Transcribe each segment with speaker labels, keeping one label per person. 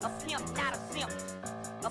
Speaker 1: A pimp, not a simp. A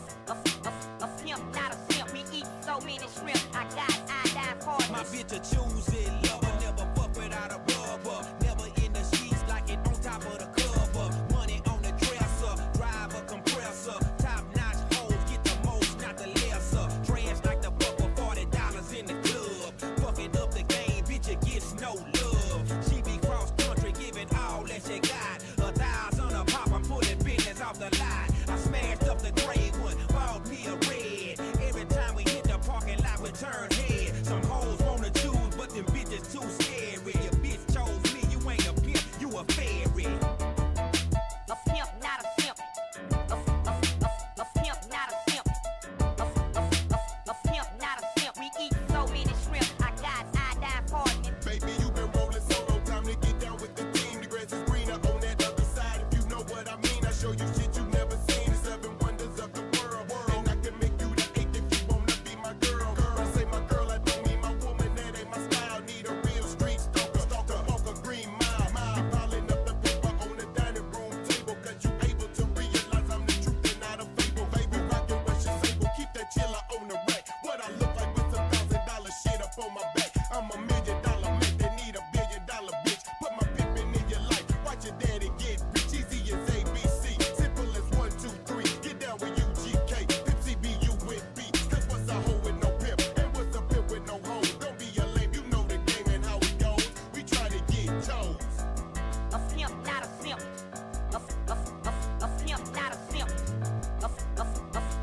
Speaker 1: pimp, not a simp. We eat so many shrimp. I got iodine partners.
Speaker 2: My bitch a choosy lover, never fuck without a rubber. Never in the sheets like it on top of the cover. Money on the dresser, drive a compressor. Top notch hoes get the most, not the lesser. Trash like the buck for $40 in the club. Fucking up the game, bitch, it gets no love. She be cross country, giving all that she got. 1,000 a pop, I'm pulling business off the lot. I smashed up the gray one, bought me a red. Every time we hit the parking lot, we turn head. Some hoes wanna choose, but them bitches too scary. Your bitch chose me, you ain't a pimp, you a fairy.
Speaker 1: A pimp, not a simp. A pimp, not a simp. A pimp, not a simp. We eat so many shrimp. I got iodine partners.
Speaker 3: Baby, you been rolling solo, time to get down with the team. The grass is greener on that other side. If you know what I mean, I show you shit you never seen. The 7 wonders of the world. And I can make you the 8th if you wanna be my girl. I say my girl, I don't mean my woman, that ain't my style. Need a real street stalker, walk a green mile. Piling up the paper on the dining room table. Cause you able to realize I'm the truth and not a fable. Baby, rockin' what she say, well, keep that chiller on the rack. What I look like with some $1,000 shit up on my back. I'm $1 million man, they need $1 billion bitch. Put my pimpin' in your life, watch your daddy get rich. Easy as ABC, simple as 1, 2, 3. Get down with UGK, Pimp CBU with B. Cause what's a hoe with no pimp, and what's a pimp with no hoe? Don't be a lame, you know the game and how it goes. We try to get chose.
Speaker 1: A pimp, not a simp. A pimp, not a simp.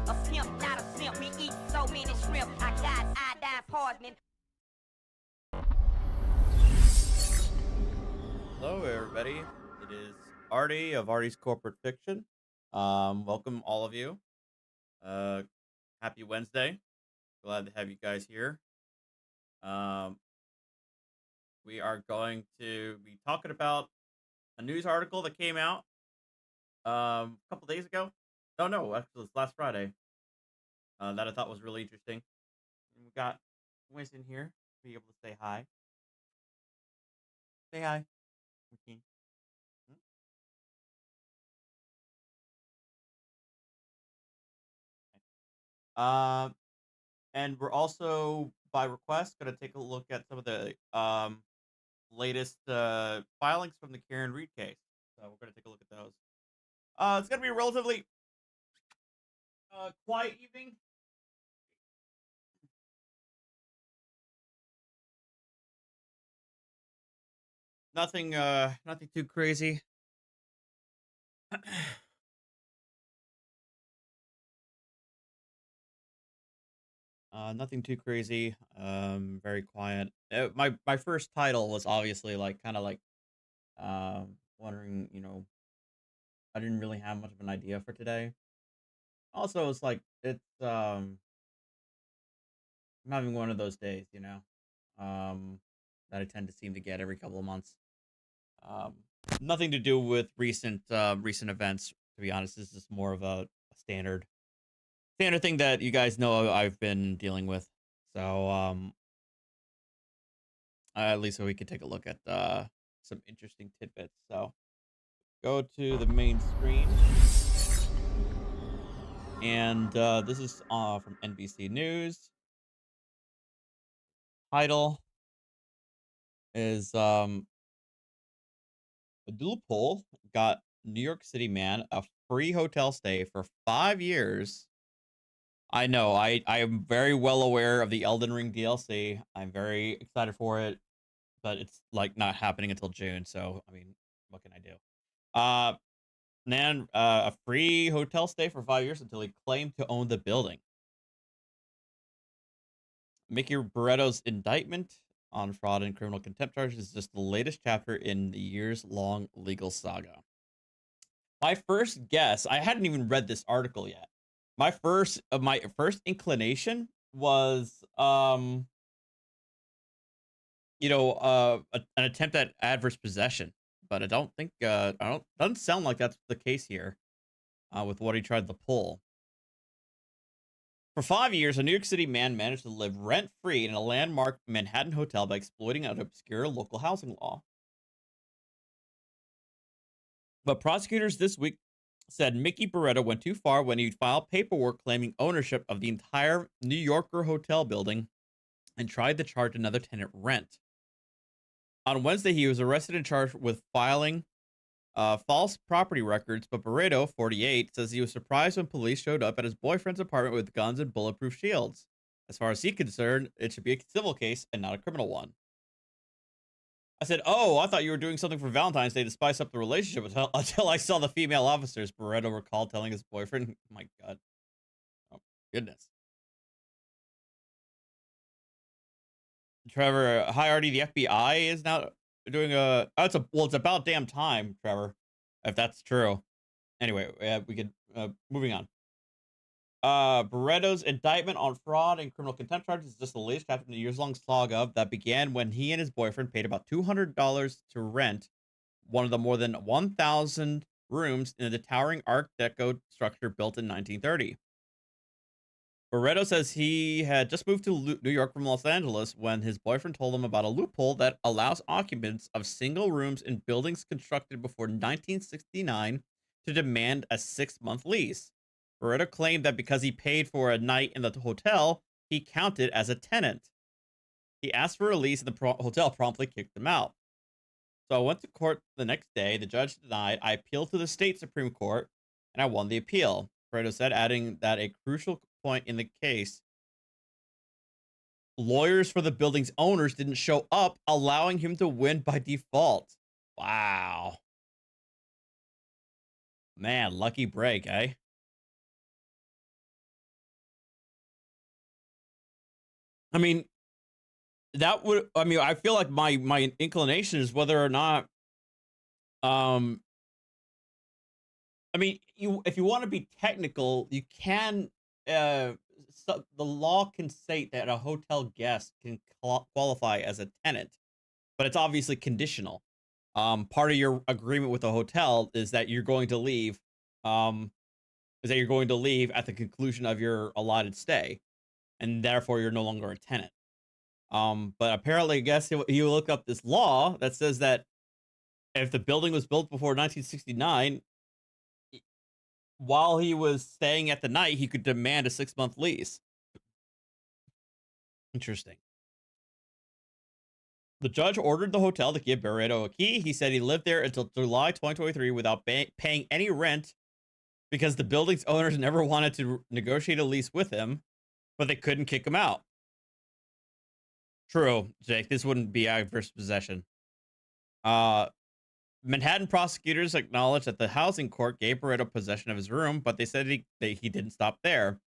Speaker 1: A pimp, not a simp. We eat so many shrimp. I got iodine partners.
Speaker 4: Hello, everybody. It is Artie of Artie's Corporate Fiction. Welcome all of you. Happy Wednesday. Glad to have you guys here. We are going to be talking about a news article that came out a couple days ago. Oh no, actually it's last Friday. That I thought was really interesting. And we got Wiz in here to be able to say hi. Say hi. Okay. Um, and we're also, by request, going to take a look at some of the latest filings from the Karen Reed case. So we're going to take a look at those. It's going to be a relatively quiet evening. Nothing too crazy. Nothing too crazy. Very quiet. My first title was obviously like kind of like wondering, I didn't really have much of an idea for today. Also, it's like I'm having one of those days, that I tend to seem to get every couple of months. Um, Nothing to do with recent events. To be honest, this is more of a standard thing that you guys know I've been dealing with. So at least so we could take a look at some interesting tidbits. So go to the main screen, and this is from NBC News. Title is a loophole got New York City man a free hotel stay for 5 years. I know, I am very well aware of the Elden Ring DLC. I'm very excited for it, but it's like not happening until June. So I mean, what can I do? A free hotel stay for 5 years until he claimed to own the building. Mickey Barretto's indictment on fraud and criminal contempt charges is just the latest chapter in the years-long legal saga. My first guess, I hadn't even read this article yet. My first inclination was, an attempt at adverse possession, but I don't think, doesn't sound like that's the case here, with what he tried to pull. For 5 years, a New York City man managed to live rent-free in a landmark Manhattan hotel by exploiting an obscure local housing law. But prosecutors this week said Mickey Barreto went too far when he filed paperwork claiming ownership of the entire New Yorker hotel building and tried to charge another tenant rent. On Wednesday, he was arrested and charged with filing false property records, but Barreto, 48, says he was surprised when police showed up at his boyfriend's apartment with guns and bulletproof shields. As far as he's concerned, it should be a civil case and not a criminal one. I said, "Oh, I thought you were doing something for Valentine's Day to spice up the relationship until I saw the female officers," Barreto recalled telling his boyfriend. My God. Oh, goodness. Trevor, hi, Artie. The FBI is now doing a. Oh, it's about damn time, Trevor, if that's true. Anyway, we could. Moving on. Barreto's indictment on fraud and criminal contempt charges is just the latest chapter in a years-long saga that began when he and his boyfriend paid about $200 to rent one of the more than 1,000 rooms in the towering Art Deco structure built in 1930. Barreto says he had just moved to New York from Los Angeles when his boyfriend told him about a loophole that allows occupants of single rooms in buildings constructed before 1969 to demand a 6-month lease. Barreto claimed that because he paid for a night in the hotel, he counted as a tenant. He asked for a lease and the hotel promptly kicked him out. So I went to court the next day. The judge denied. I appealed to the state Supreme Court, and I won the appeal, Barreto said, adding that a crucial point in the case, lawyers for the building's owners didn't show up, allowing him to win by default. Wow. Man, lucky break, eh? I mean, I feel like my inclination is whether or not, if you want to be technical, you can, so the law can state that a hotel guest can qualify as a tenant, but it's obviously conditional. Part of your agreement with the hotel is that you're going to leave, at the conclusion of your allotted stay, and therefore you're no longer a tenant. But apparently, I guess you look up this law that says that if the building was built before 1969, while he was staying at the night, he could demand a 6-month lease. Interesting. The judge ordered the hotel to give Barreto a key. He said he lived there until July 2023 without paying any rent because the building's owners never wanted to negotiate a lease with him, but they couldn't kick him out. True, Jake. This wouldn't be adverse possession. Manhattan prosecutors acknowledged that the housing court gave Barreto possession of his room, but they said he didn't stop there.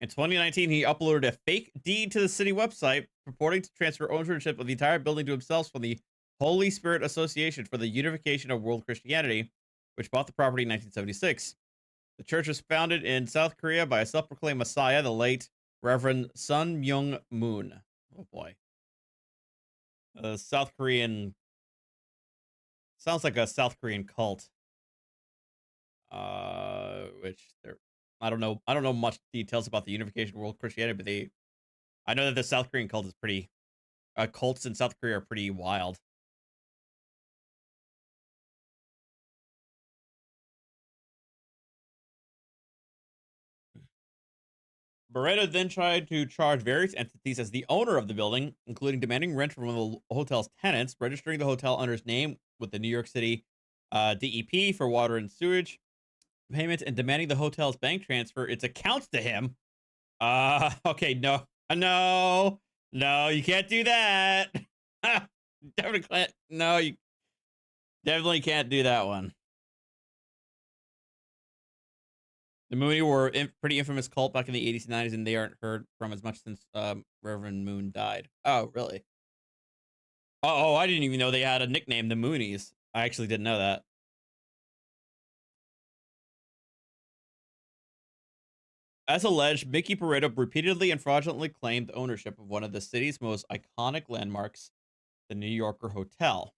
Speaker 4: In 2019, he uploaded a fake deed to the city website purporting to transfer ownership of the entire building to himself from the Holy Spirit Association for the Unification of World Christianity, which bought the property in 1976. The church was founded in South Korea by a self-proclaimed messiah, the late Reverend Sun Myung Moon. Oh boy. South Korean. Sounds like a South Korean cult. Which I don't know much details about the Unification of World Christianity, but I know that the South Korean cult is pretty. Cults in South Korea are pretty wild. Barreto then tried to charge various entities as the owner of the building, including demanding rent from one of the hotel's tenants, registering the hotel under his name with the New York City DEP for water and sewage payments, and demanding the hotel's bank transfer its accounts to him. Okay, no, you can't do that. Definitely can't. No, you definitely can't do that one. The Mooney were pretty infamous cult back in the 80s and 90s, and they aren't heard from as much since Reverend Moon died. Oh, really? Oh, I didn't even know they had a nickname, the Moonies. I actually didn't know that. As alleged, Mickey Barreto repeatedly and fraudulently claimed ownership of one of the city's most iconic landmarks, the New Yorker Hotel.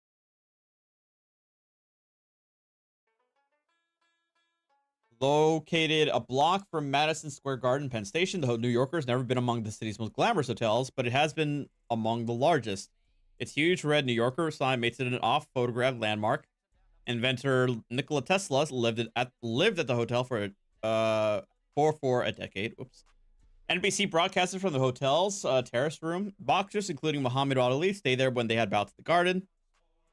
Speaker 4: Located a block from Madison Square Garden, Penn Station, the New Yorker has never been among the city's most glamorous hotels, but it has been among the largest. Its huge red New Yorker sign makes it an off-photographed landmark. inventor Nikola Tesla lived at the hotel for a decade. Oops. NBC broadcasted from the hotel's terrace room. Boxers, including Muhammad Ali, stayed there when they had bouts at the Garden.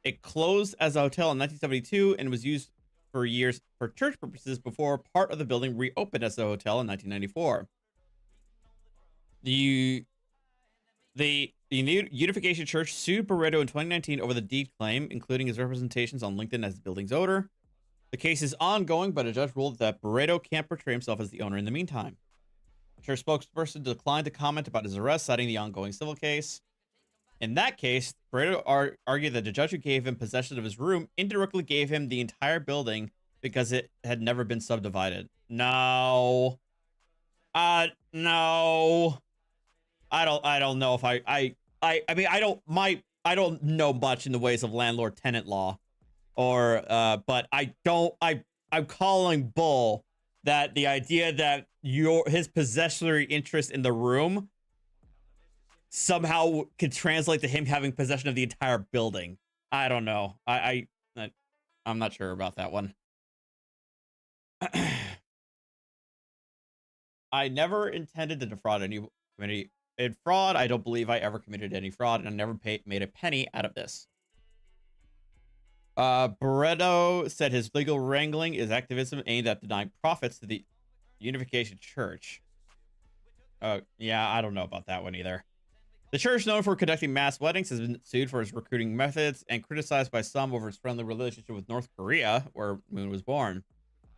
Speaker 4: It closed as a hotel in 1972 and was used for years for church purposes before part of the building reopened as a hotel in 1994. The Unification Church sued Barreto in 2019 over the deed claim, including his representations on LinkedIn as the building's owner. The case is ongoing, but a judge ruled that Barreto can't portray himself as the owner in the meantime. The church spokesperson declined to comment about his arrest, citing the ongoing civil case. In that case, Barreto argued that the judge who gave him possession of his room indirectly gave him the entire building because it had never been subdivided. No. No. I don't know if I mean, I don't know much in the ways of landlord tenant law, or but I'm calling bull that the idea that his possessory interest in the room somehow could translate to him having possession of the entire building. I don't know. I'm not sure about that one. I never intended to defraud anybody. In fraud, I don't believe I ever committed any fraud, and I never made a penny out of this. Barreto said his legal wrangling is activism aimed at denying profits to the Unification Church. Yeah, I don't know about that one either. The church, known for conducting mass weddings, has been sued for its recruiting methods and criticized by some over its friendly relationship with North Korea, where Moon was born.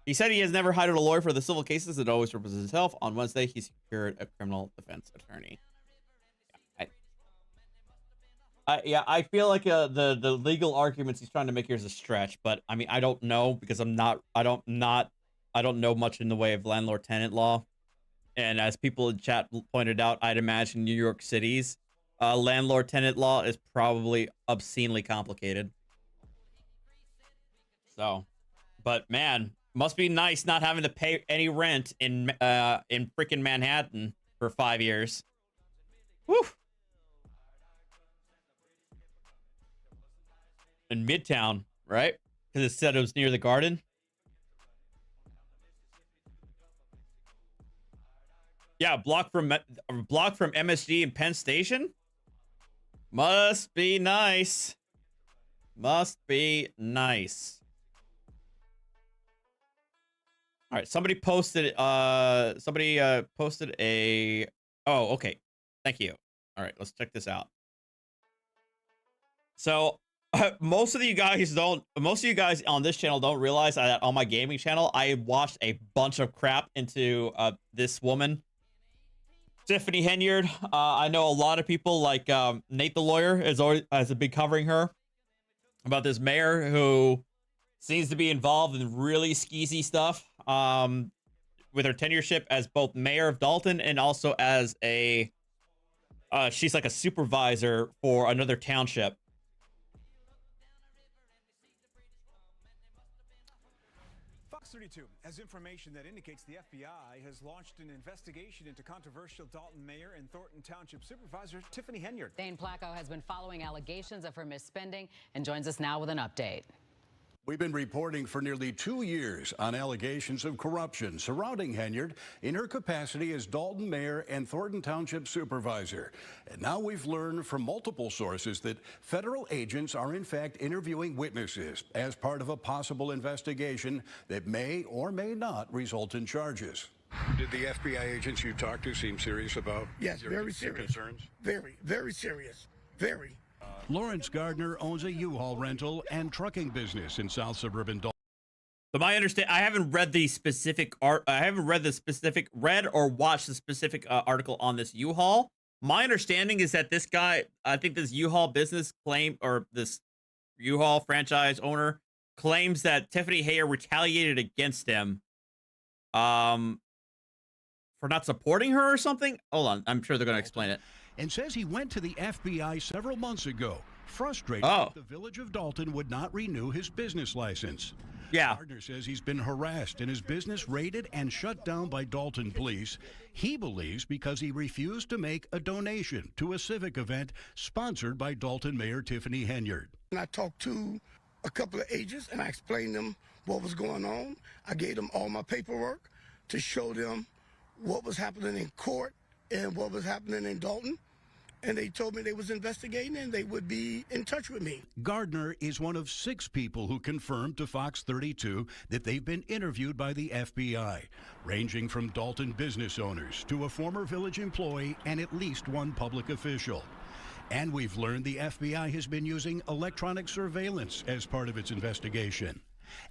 Speaker 4: He said he has never hired a lawyer for the civil cases and always represents himself. On Wednesday, he secured a criminal defense attorney. Yeah, I feel like the legal arguments he's trying to make here is a stretch, but I mean, I don't know because I don't know much in the way of landlord tenant law. And as people in chat pointed out, I'd imagine New York City's landlord tenant law is probably obscenely complicated. So, but man, must be nice not having to pay any rent in freaking Manhattan for 5 years. Whew. In Midtown, right? Because it said it was near the Garden. Yeah, block from MSG and Penn Station. Must be nice. Must be nice. All right, somebody posted posted a oh, okay. Thank you. All right, let's check this out. So, most of you guys on this channel don't realize that on my gaming channel, I watched a bunch of crap into this woman, Tiffany Henyard. I know a lot of people like Nate the lawyer has been covering her about this mayor who seems to be involved in really skeezy stuff with her tenureship as both mayor of Dalton and also as a she's like a supervisor for another township.
Speaker 5: Fox 32 has information that indicates the FBI has launched an investigation into controversial Dalton Mayor and Thornton Township Supervisor Tiffany Henyard.
Speaker 6: Thane Placco has been following allegations of her misspending and joins us now with an update.
Speaker 7: We've been reporting for nearly 2 years on allegations of corruption surrounding Henyard in her capacity as Dalton Mayor and Thornton Township Supervisor. And now we've learned from multiple sources that federal agents are in fact interviewing witnesses as part of a possible investigation that may or may not result in charges. Did the FBI agents you talked to seem serious about
Speaker 8: very serious
Speaker 7: concerns?
Speaker 8: Very serious. Very.
Speaker 7: Lawrence Gardner owns a U-Haul rental and trucking business in South Suburban Dalton.
Speaker 4: But my understanding, I haven't read the specific read or watched the specific article on this U-Haul. My understanding is that this guy, I think this U-Haul business claim, or this U-Haul franchise owner claims that Tiffany Henyard retaliated against him for not supporting her or something. Hold on, I'm sure they're going to explain it.
Speaker 7: And says he went to the FBI several months ago, frustrated that the village of Dalton would not renew his business license.
Speaker 4: Yeah.
Speaker 7: Gardner says he's been harassed and his business raided and shut down by Dalton police. He believes because he refused to make a donation to a civic event sponsored by Dalton Mayor Tiffany Henyard.
Speaker 8: And I talked to a couple of agents and I explained them what was going on. I gave them all my paperwork to show them what was happening in court and what was happening in Dalton. And they told me they was investigating and they would be in touch with me.
Speaker 7: Gardner is one of 6 people who confirmed to Fox 32 that they've been interviewed by the FBI, ranging from Dalton business owners to a former village employee and at least one public official. And we've learned the FBI has been using electronic surveillance as part of its investigation.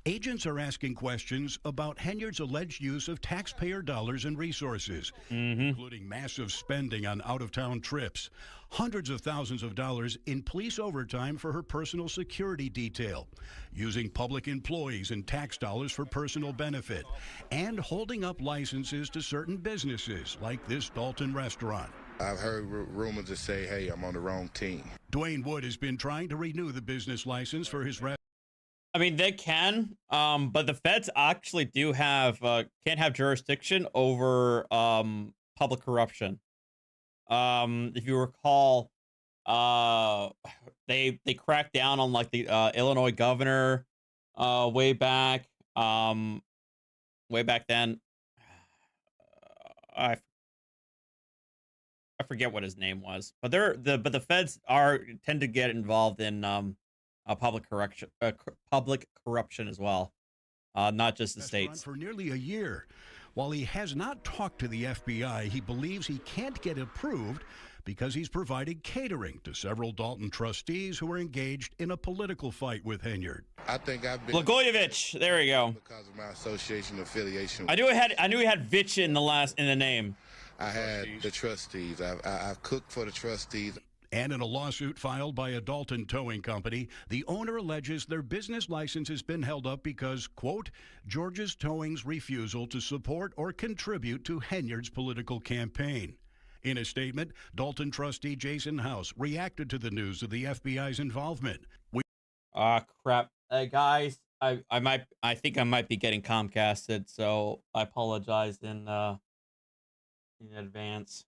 Speaker 7: Agents are asking questions about Henyard's alleged use of taxpayer dollars and resources, including massive spending on out-of-town trips, hundreds of thousands of dollars in police overtime for her personal security detail, using public employees and tax dollars for personal benefit, and holding up licenses to certain businesses like this Dalton restaurant.
Speaker 9: I've heard rumors that say, hey, I'm on the wrong team.
Speaker 7: Dwayne Wood has been trying to renew the business license for his restaurant.
Speaker 4: I mean, they can, but the feds actually do have can't have jurisdiction over public corruption. If you recall, they cracked down on like the Illinois governor way back then. I forget what his name was, but the feds tend to get involved in public corruption as well, not just the states.
Speaker 7: For nearly a year. While he has not talked to the FBI, he believes he can't get approved because he's provided catering to several Dalton trustees who are engaged in a political fight with Henyard.
Speaker 9: I think I've been
Speaker 4: Blagojevich, there we go.
Speaker 9: because of my association affiliation.
Speaker 4: I knew he had Vich in the name.
Speaker 9: I had the trustees. I've cooked for the trustees.
Speaker 7: And in a lawsuit filed by a Dalton towing company, the owner alleges their business license has been held up because, quote, George's Towing's refusal to support or contribute to Henyard's political campaign. In a statement, Dalton trustee Jason House reacted to the news of the FBI's involvement.
Speaker 4: Crap. Hey guys, I think I might be getting Comcasted, so I apologize in advance.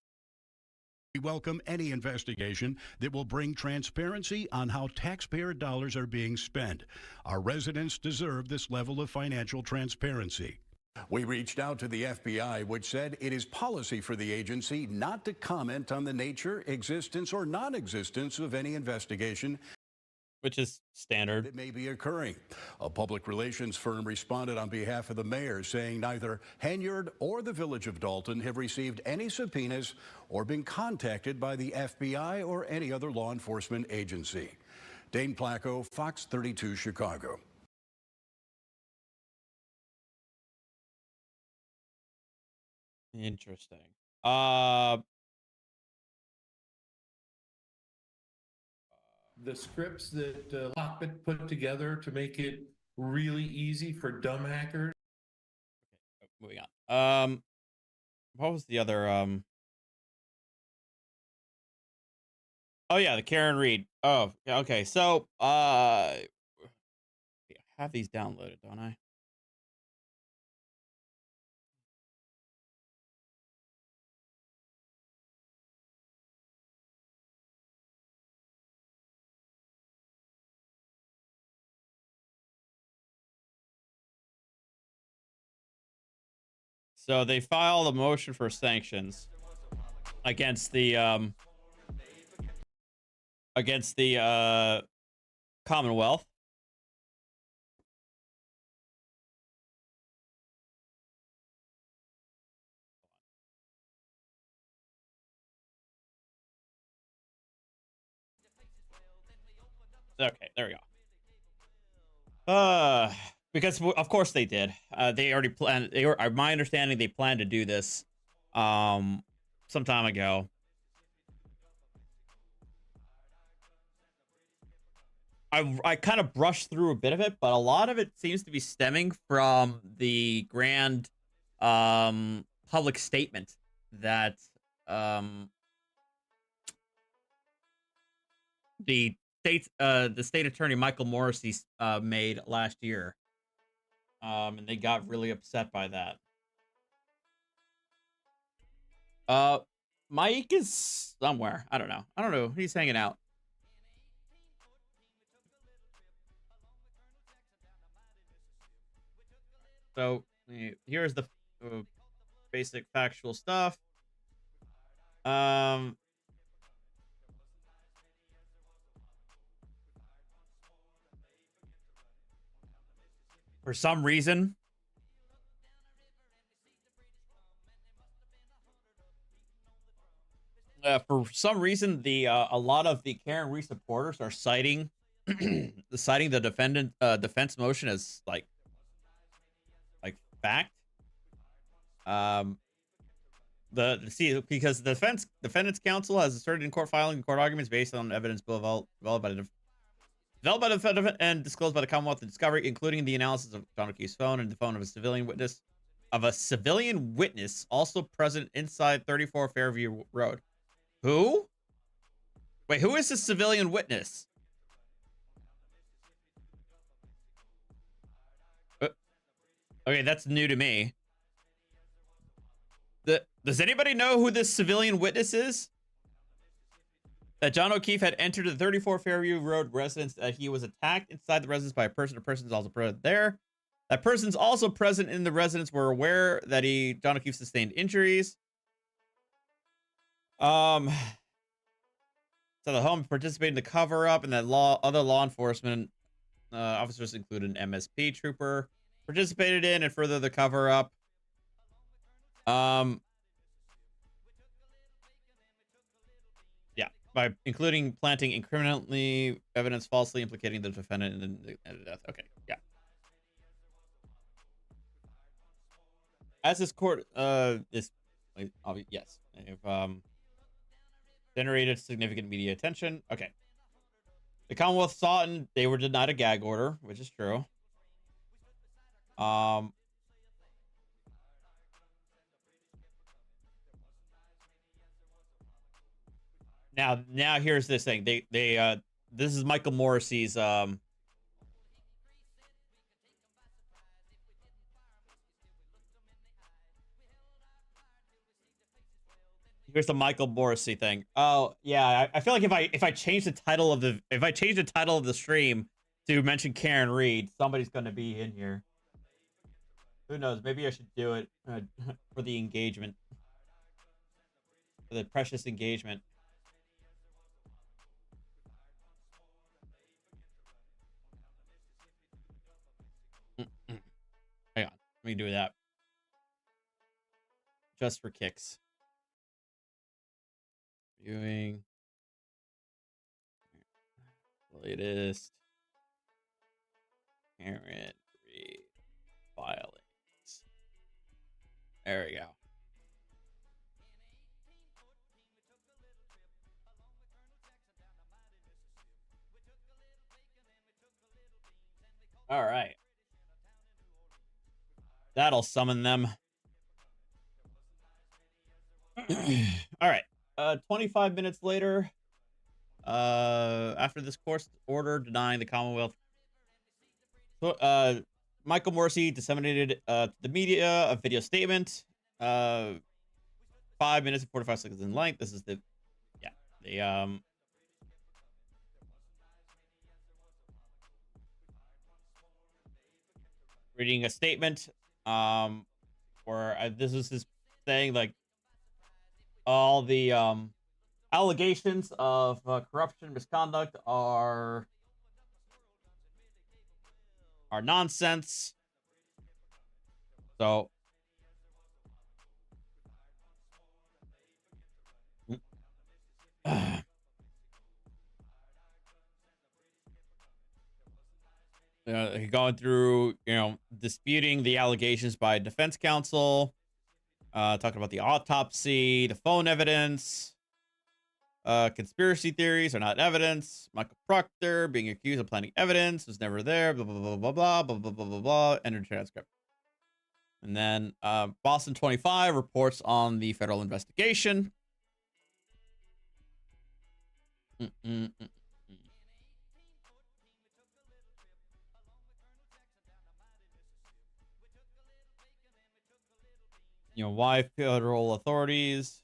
Speaker 7: We welcome any investigation that will bring transparency on how taxpayer dollars are being spent. Our residents deserve this level of financial transparency. We reached out to the FBI, which said it is policy for the agency not to comment on the nature, existence, or non-existence of any investigation,
Speaker 4: which is standard.
Speaker 7: It may be occurring. A public relations firm responded on behalf of the mayor, saying neither Henyard or the village of Dalton have received any subpoenas or been contacted by the FBI or any other law enforcement agency. Dane Placco, Fox 32 Chicago.
Speaker 4: Interesting.
Speaker 10: The scripts that Lockbit put together to make it really easy for dumb hackers.
Speaker 4: Okay, moving on. What was the other? Oh yeah, the Karen Reed. Oh, yeah. Okay, so I have these downloaded, don't I? So they filed a motion for sanctions against the Commonwealth. Okay, there we go. Because of course they did. They already planned. My understanding, they planned to do this, some time ago. I kind of brushed through a bit of it, but a lot of it seems to be stemming from the grand, public statement that, the state attorney Michael Morrissey made last year, and they got really upset by that. Mike is somewhere. I don't know. He's hanging out. So here's the basic factual stuff. For some reason, the a lot of the Karen Reed supporters are citing citing the defense motion as like fact. Because the defendant's counsel has asserted in court filing and court arguments based on evidence developed by the defendant and disclosed by the Commonwealth in discovery, including the analysis of John O'Keefe's phone and the phone of a civilian witness also present inside 34 Fairview Road. Who? Wait, who is this civilian witness? Okay, that's new to me. Does anybody know who this civilian witness is? That John O'Keefe had entered the 34 Fairview Road residence, that he was attacked inside the residence by a person. The person's also present there. That person's also present in the residence were aware that John O'Keefe sustained injuries. So the home participated in the cover-up, and that other law enforcement officers, including an MSP trooper, participated in and further the cover-up. Yeah, by including planting incriminating evidence falsely implicating the defendant in the death. Okay, yeah. As this court is yes, they've generated significant media attention. Okay. The Commonwealth sought and they were denied a gag order, which is true. Now here's this thing. This is Michael Morrissey's here's the Michael Morrissey thing. Oh yeah, I feel like if I change the title of the stream to mention Karen Reed, somebody's gonna be in here. Who knows? Maybe I should do it for the engagement, for the precious engagement. Hang on, let me do that just for kicks. Viewing latest Karen Reed filings. There we go. All right. That'll summon them. All right. 25 minutes later, after this court order denying the Commonwealth, Michael Morrissey disseminated to the media a video statement, 5 minutes and 45 seconds in length. This is the reading a statement, where this is his saying like all the allegations of corruption, misconduct are nonsense. So going through, disputing the allegations by defense counsel, talking about the autopsy, the phone evidence, conspiracy theories are not evidence. Michael Proctor being accused of planting evidence was never there. Blah blah blah blah blah blah blah blah blah blah. Enter transcript. And then Boston 25 reports on the federal investigation. Why federal authorities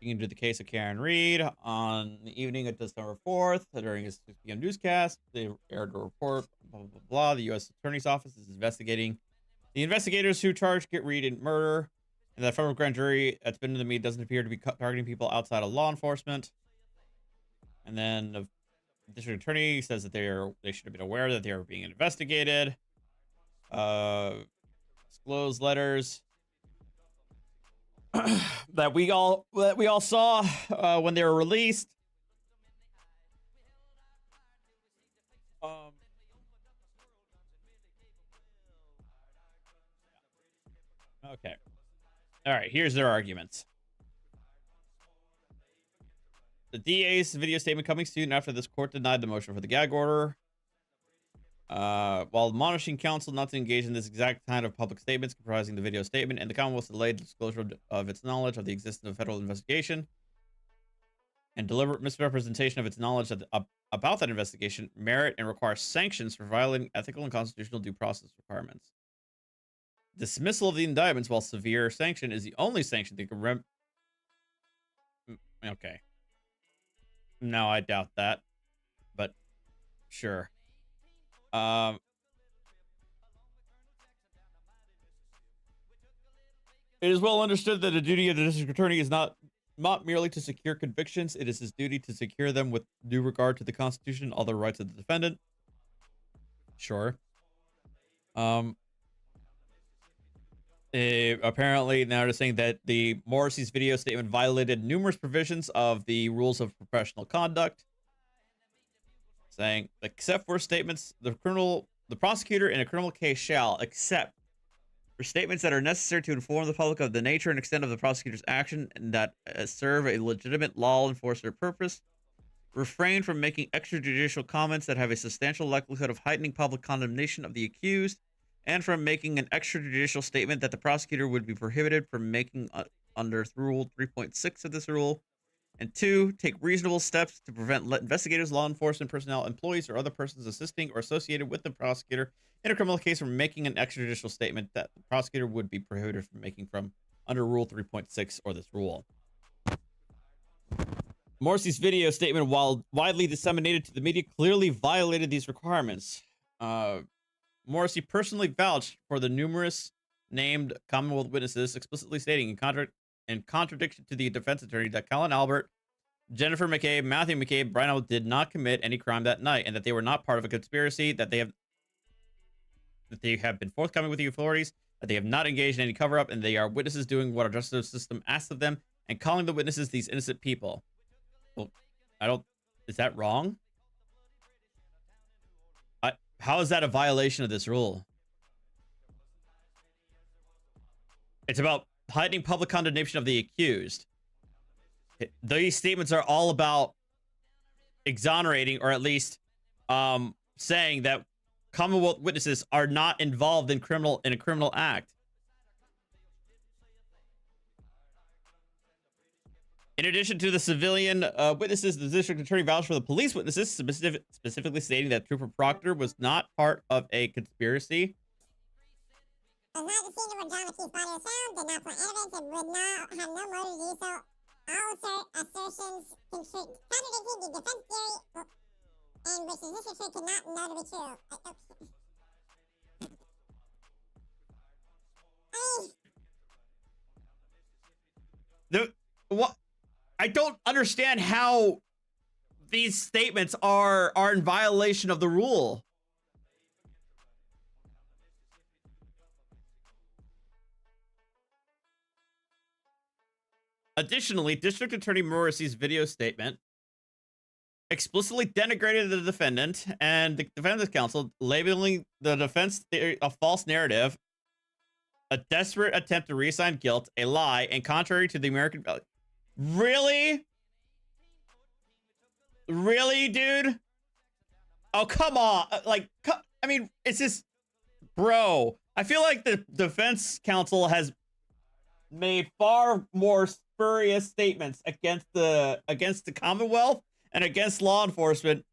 Speaker 4: looking into the case of Karen Reed on the evening of December 4th during his 6 p.m. newscast. They aired a report, blah, blah, blah, blah. The U.S. Attorney's Office is investigating the investigators who charged Get Reed in murder, and the federal grand jury that's been in the media doesn't appear to be targeting people outside of law enforcement. And then the district attorney says that they should have been aware that they are being investigated. Disclosed letters that we all saw when they were released. Okay. All right, here's their arguments. The DA's video statement coming soon after this court denied the motion for the gag order. While admonishing counsel not to engage in this exact kind of public statements comprising the video statement, and the Commonwealth's delayed disclosure of its knowledge of the existence of federal investigation and deliberate misrepresentation of its knowledge about that investigation merit and require sanctions for violating ethical and constitutional due process requirements. Dismissal of the indictments, while severe sanction, is the only sanction that can okay. No, I doubt that, but sure. It is well understood that the duty of the district attorney is not merely to secure convictions. It is his duty to secure them with due regard to the Constitution and other rights of the defendant. Sure. Apparently now they're saying that the Morrissey's video statement violated numerous provisions of the rules of professional conduct, saying, except for statements, the prosecutor in a criminal case shall, except for statements that are necessary to inform the public of the nature and extent of the prosecutor's action and that serve a legitimate law enforcement purpose, refrain from making extrajudicial comments that have a substantial likelihood of heightening public condemnation of the accused, and from making an extrajudicial statement that the prosecutor would be prohibited from making under Rule 3.6 of this rule. And 2, take reasonable steps to prevent investigators, law enforcement personnel, employees, or other persons assisting or associated with the prosecutor in a criminal case from making an extrajudicial statement that the prosecutor would be prohibited from making from under Rule 3.6 or this rule. Morrissey's video statement, while widely disseminated to the media, clearly violated these requirements. Morrissey personally vouched for the numerous named Commonwealth witnesses, explicitly stating in contradiction to the defense attorney that Colin Albert, Jennifer McCabe, Matthew McCabe, Brian Albert did not commit any crime that night, and that they were not part of a conspiracy, that they have been forthcoming with the authorities, that they have not engaged in any cover-up, and they are witnesses doing what our justice system asks of them, and calling the witnesses these innocent people. Well, is that wrong? How is that a violation of this rule? It's about heightening public condemnation of the accused. These statements are all about exonerating, or at least saying that Commonwealth witnesses are not involved in a criminal act. In addition to the civilian witnesses, the district attorney vouched for the police witnesses, specifically stating that Trooper Proctor was not part of a conspiracy.
Speaker 11: Was not the scene where John McKee's body was found, did not plant evidence, and would not have no motive to do so. All assertions contradicting the defense theory, and which the district attorney could not know to be true.
Speaker 4: What? I don't understand how these statements are in violation of the rule. Additionally, District Attorney Morrissey's video statement explicitly denigrated the defendant and the defense counsel, labeling the defense theory a false narrative, a desperate attempt to reassign guilt, a lie, and contrary to the American value. Really? Really, dude? Oh, come on. I mean, it's just, bro. I feel like the defense counsel has made far more spurious statements against the Commonwealth and against law enforcement.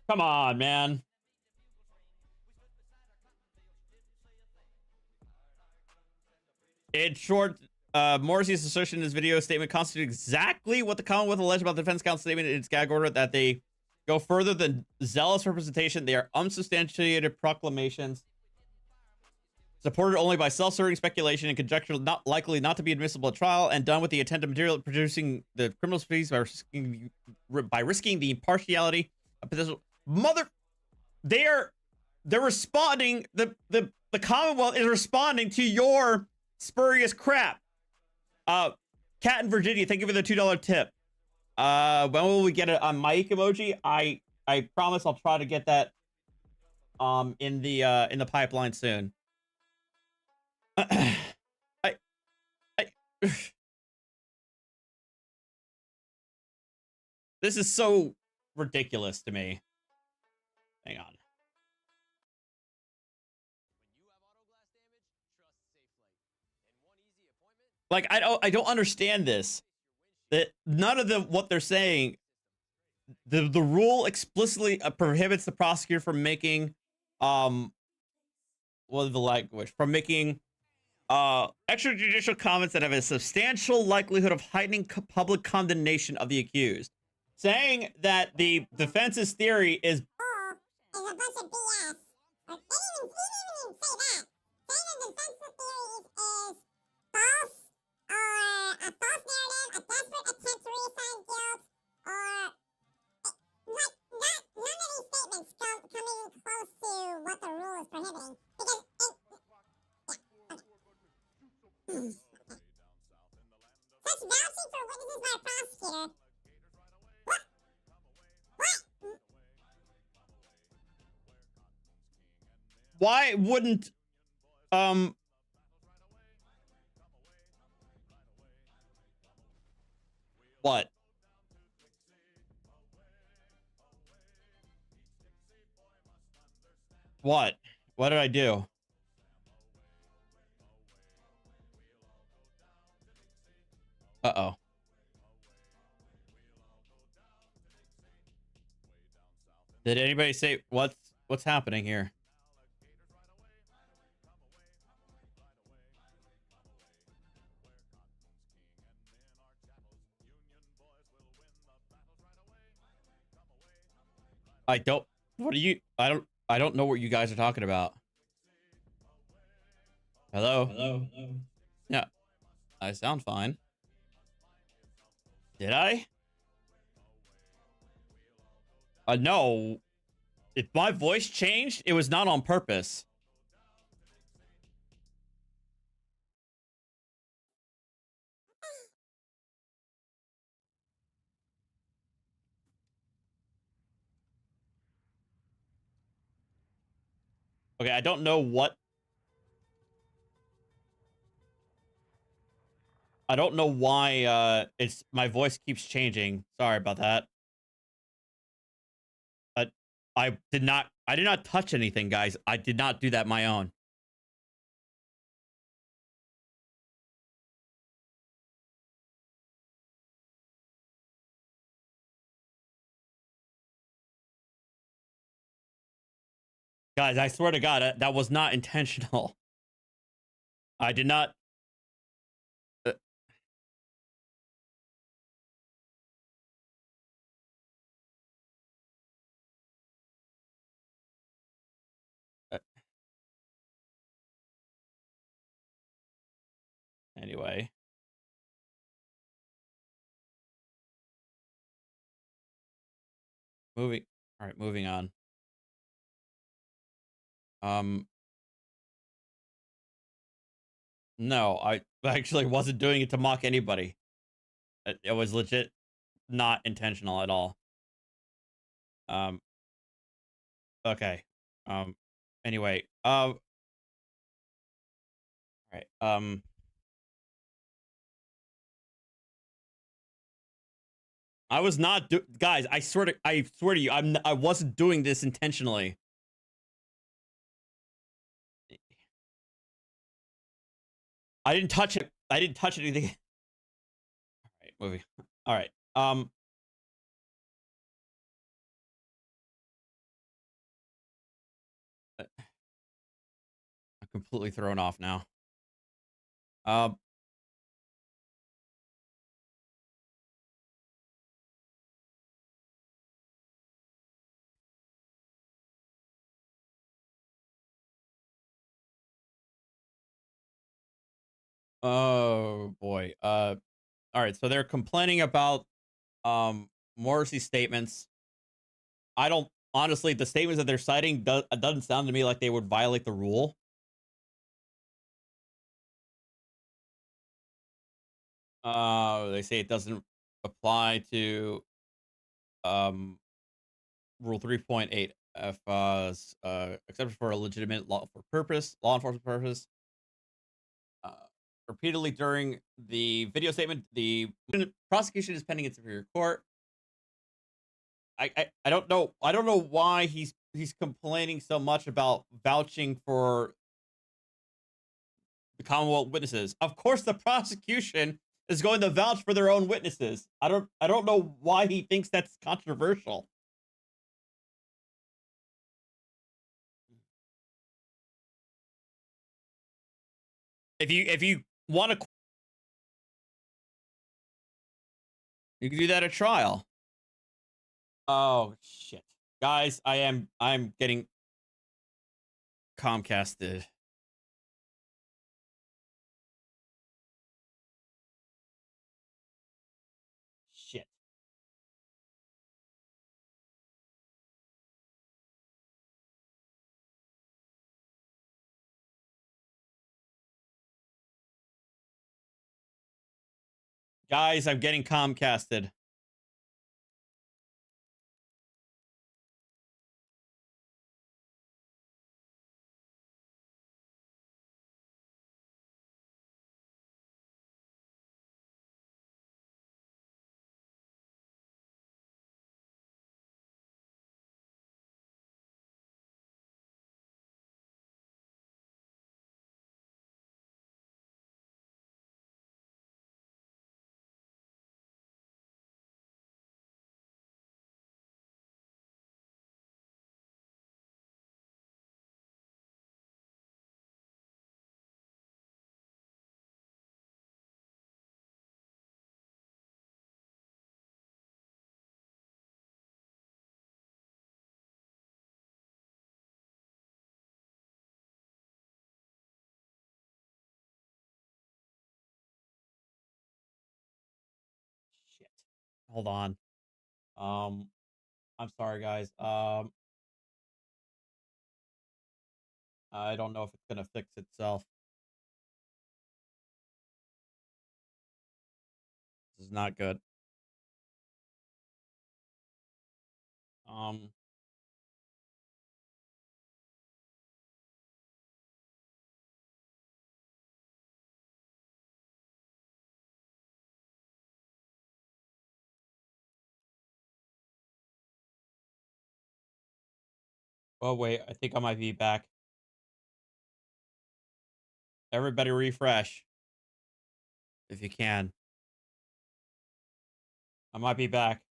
Speaker 4: Come on, man. In short, Morrissey's assertion in his video statement constitutes exactly what the Commonwealth alleged about the defense counsel statement in its gag order, that they go further than zealous representation. They are unsubstantiated proclamations supported only by self-serving speculation and conjecture, not likely not to be admissible at trial, and done with the intent of material producing the criminal species by risking the impartiality of potential mother. They're responding. The Commonwealth is responding to your spurious crap. Cat in Virginia, thank you for the $2 tip. When will we get a mic emoji? I promise I'll try to get that in the pipeline soon. I this is so ridiculous to me. Hang on. Like, I don't understand this. That none of what they're saying, the rule explicitly prohibits the prosecutor from making what is the language, from making extrajudicial comments that have a substantial likelihood of heightening public condemnation of the accused. Saying that the defense's theory is
Speaker 11: a bunch of BS. They didn't even say that. Saying the defense's theory is false, or a false narrative, a desperate attempt to reassign guilt, or like that. None of these statements come even close to what the rule is prohibiting. Because such vouching for witnesses by a prosecutor. What?
Speaker 4: why wouldn't what? What? What did I do? Uh-oh. Did anybody say what's happening here? I don't know what you guys are talking about. Hello? Hello? Yeah. I sound fine. Did I? No. If my voice changed, it was not on purpose. Okay, I don't know what... I don't know why my voice keeps changing. Sorry about that. I did not touch anything, guys. I did not do that my own. Guys, I swear to God, that was not intentional. I did not... Anyway. Moving. All right, moving on. No, I actually wasn't doing it to mock anybody. It was legit not intentional at all. Okay. Anyway, all right. I was not guys, I swear to you, I wasn't doing this intentionally. I didn't touch it. I didn't touch anything. All right, moving. All right. I'm completely thrown off now. Um, oh boy. All right. So they're complaining about Morrissey's statements. I don't honestly. The statements that they're citing doesn't sound to me like they would violate the rule. They say it doesn't apply to um Rule 3.8 F, except for a legitimate law enforcement purpose. Uh, Repeatedly during the video statement, the prosecution is pending in superior court. I don't know. I don't know why he's complaining so much about vouching for the Commonwealth witnesses. Of course, the prosecution is going to vouch for their own witnesses. I don't know why he thinks that's controversial. If you want to, you can do that at trial. Oh shit, guys, I'm getting Comcasted. Shit. Guys, I'm getting Comcasted. Shit. Hold on. I'm sorry, guys. I don't know if it's gonna fix itself. This is not good. Um, oh wait, I think I might be back. Everybody refresh if you can. I might be back.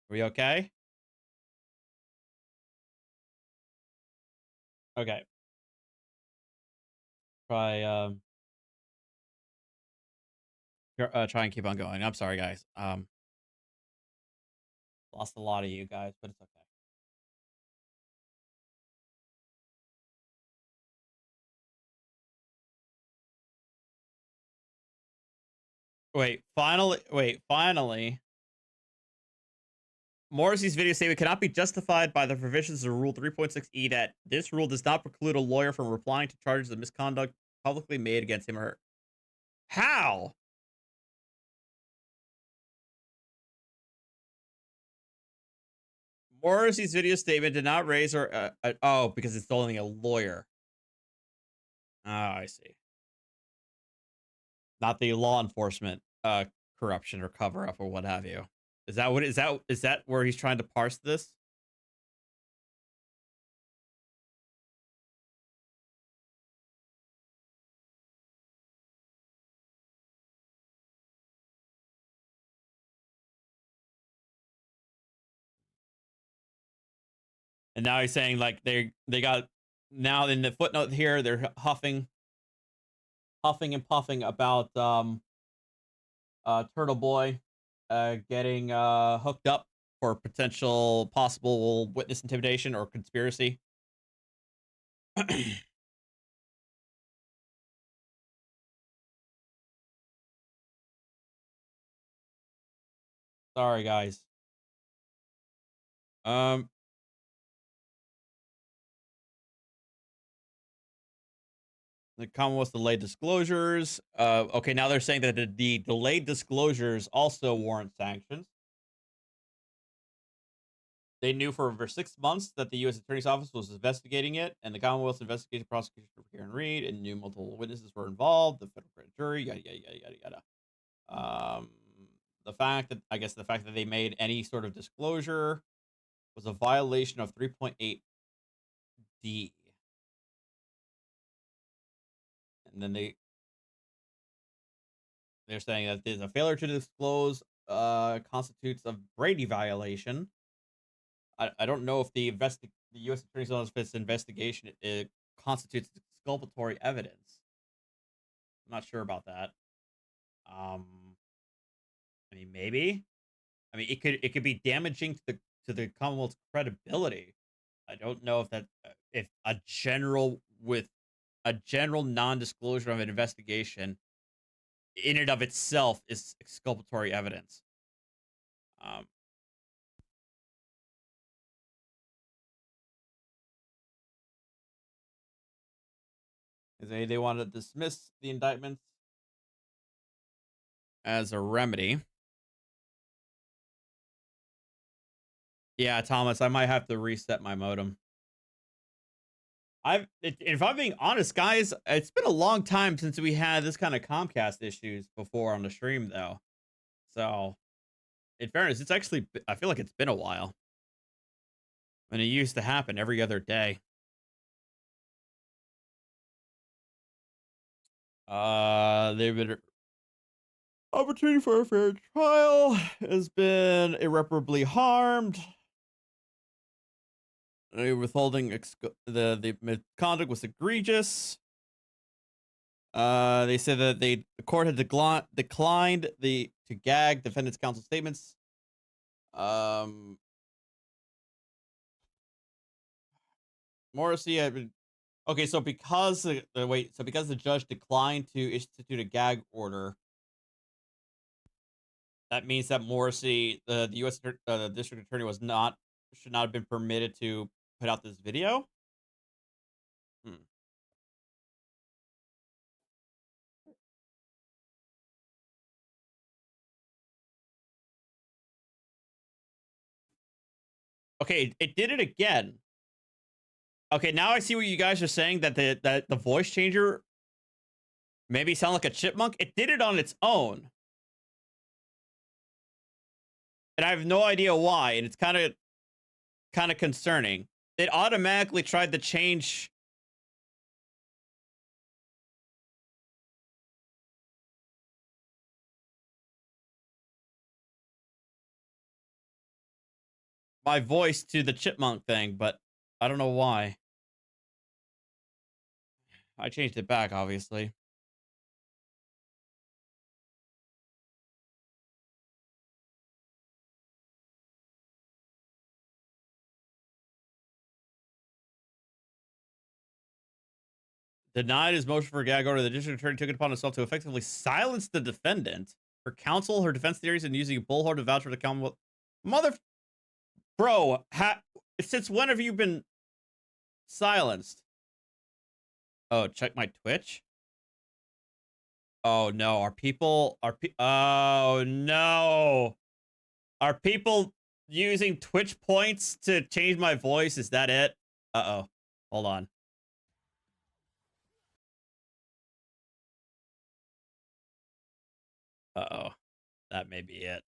Speaker 4: Are we okay? Okay. Try try and keep on going. I'm sorry, guys. Lost a lot of you guys, but it's okay. Finally. Morrissey's video statement cannot be justified by the provisions of Rule 3.6e that this rule does not preclude a lawyer from replying to charges of misconduct publicly made against him or her. How? Morrissey's video statement did not raise or oh, because it's only a lawyer. Oh, I see. Not the law enforcement corruption or cover up or what have you. Is that where he's trying to parse this? And now he's saying like they got, now in the footnote here they're huffing and puffing about Turtle Boy getting hooked up for potential possible witness intimidation or conspiracy. Sorry, guys. The Commonwealth's delayed disclosures. Okay, now they're saying that the delayed disclosures also warrant sanctions. They knew for over 6 months that the U.S. Attorney's Office was investigating it, and the Commonwealth's investigation prosecution for Karen Reed, and knew multiple witnesses were involved, the federal grand jury, yada, yada, yada, yada, yada. The fact that they made any sort of disclosure was a violation of 3.8D. And then they're saying that there's a failure to disclose constitutes a Brady violation. I don't know if the U.S. Attorney's Office investigation constitutes exculpatory evidence. I'm not sure about that. I mean, maybe. I mean, it could be damaging to the Commonwealth's credibility. I don't know if a general non-disclosure of an investigation in and of itself is exculpatory evidence. They want to dismiss the indictments as a remedy. Yeah, Thomas, I might have to reset my modem. If I'm being honest, guys, it's been a long time since we had this kind of Comcast issues before on the stream, though. So, in fairness, it's actually, I feel like it's been a while. And it used to happen every other day. They've been opportunity for a fair trial has been irreparably harmed. Withholding the misconduct was egregious. They said that the court had declined to gag defendant's counsel statements. Morrissey had been okay. So because the judge declined to institute a gag order, that means that Morrissey, the U.S. district attorney, should not have been permitted to put out this video. Okay, it did it again. Okay, now I see what you guys are saying, that the voice changer maybe sound like a chipmunk. It did it on its own. And I have no idea why, and it's kind of concerning. It automatically tried to change my voice to the chipmunk thing, but I don't know why. I changed it back, obviously. Denied his motion for a gag order. The district attorney took it upon himself to effectively silence the defendant, her counsel, her defense theories, and using a bullhorn to vouch for the Commonwealth. Bro, since when have you been silenced? Oh, check my Twitch. Oh no, oh no. Are people using Twitch points to change my voice? Is that it? Uh-oh. Hold on. Uh-oh. That may be it.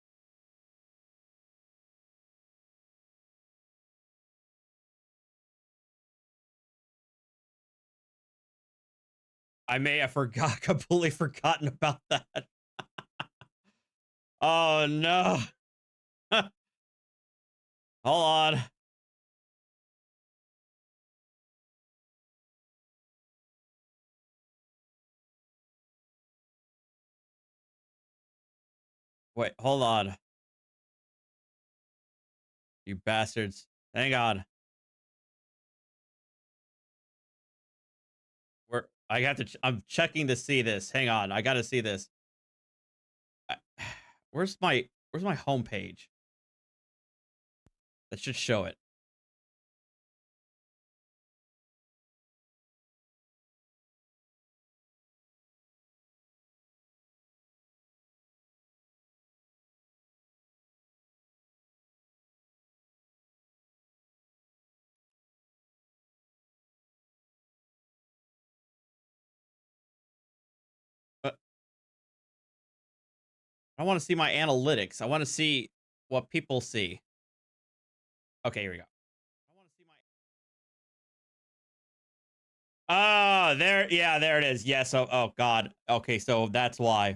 Speaker 4: I may have completely forgotten about that. Oh no. Hold on. Wait, hold on. You bastards. Hang on. I have to, I'm checking to see this. Hang on. I got to see this. I- where's my homepage? That should show it. But I want to see my analytics. I want to see what people see. Okay, here we go. I want to see my. Oh, there. Yeah, there it is. Yes. Oh God. Okay, so that's why.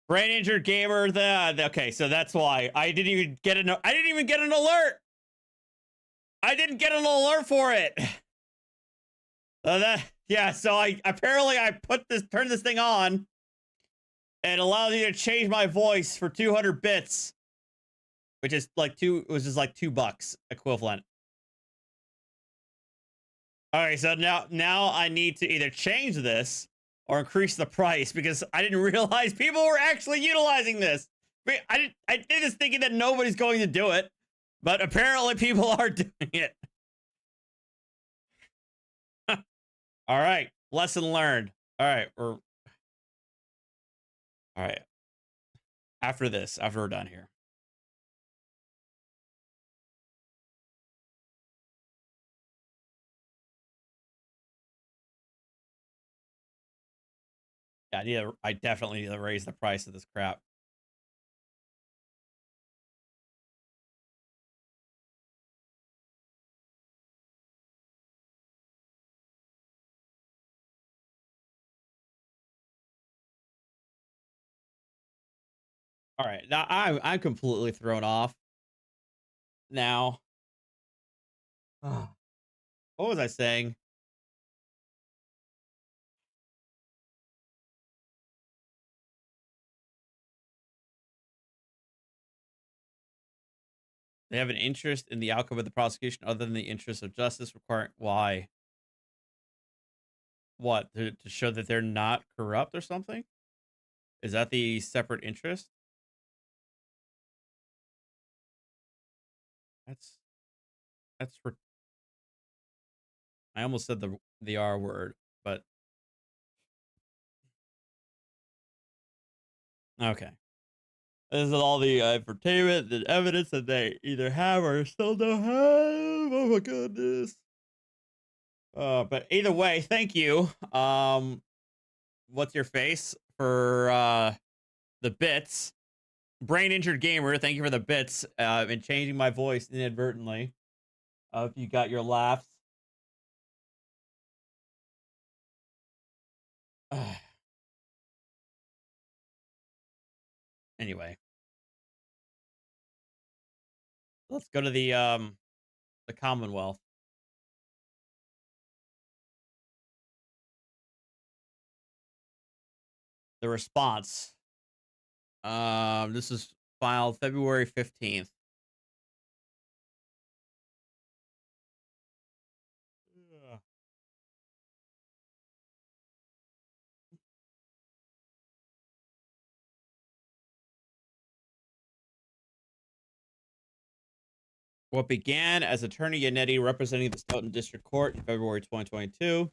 Speaker 4: Brain injured gamer. Okay, so that's why I didn't even get an. I didn't even get an alert. I didn't get an alert for it. Yeah. So I apparently turned this thing on. And allows you to change my voice for 200 bits, which is like $2 equivalent. All right, so now I need to either change this or increase the price because I didn't realize people were actually utilizing this. I did this thinking that nobody's going to do it, but apparently people are doing it. All right, lesson learned. All right, all right. After we're done here. Yeah, I definitely need to raise the price of this crap. All right, now I'm completely thrown off. Now, what was I saying? They have an interest in the outcome of the prosecution other than the interest of justice requiring. Why? What? To show that they're not corrupt or something? Is that the separate interest? That's for. I almost said the R word, but okay. This is all the entertainment, the evidence that they either have or still don't have. Oh my goodness. But either way, thank you. What's your face for the bits? Brain injured gamer, thank you for the bits and changing my voice inadvertently. If you got your laughs. Anyway, let's go to the Commonwealth. The response. This is filed February 15th. What began as Attorney Yannetti representing the Stoughton District Court in February 2022,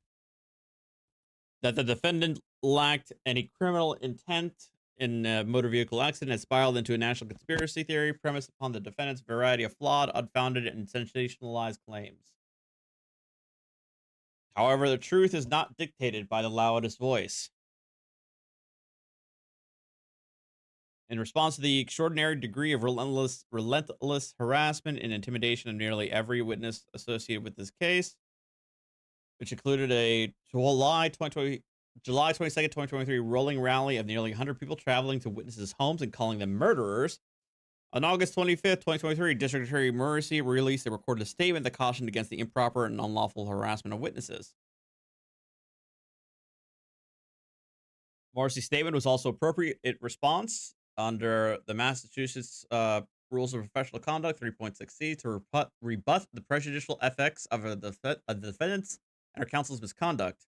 Speaker 4: that the defendant lacked any criminal intent in a motor vehicle accident has spiraled into a national conspiracy theory premised upon the defendant's variety of flawed, unfounded, and sensationalized claims. However, the truth is not dictated by the loudest voice. In response to the extraordinary degree of relentless harassment and intimidation of nearly every witness associated with this case, which included a July 22nd, 2023 rolling rally of nearly 100 people traveling to witnesses' homes and calling them murderers. On August 25th, 2023, District Attorney Morrissey released a recorded statement that cautioned against the improper and unlawful harassment of witnesses. Morrissey's statement was also appropriate in response under the Massachusetts Rules of Professional Conduct 3.6c to rebut the prejudicial effects of the defendant's and her counsel's misconduct.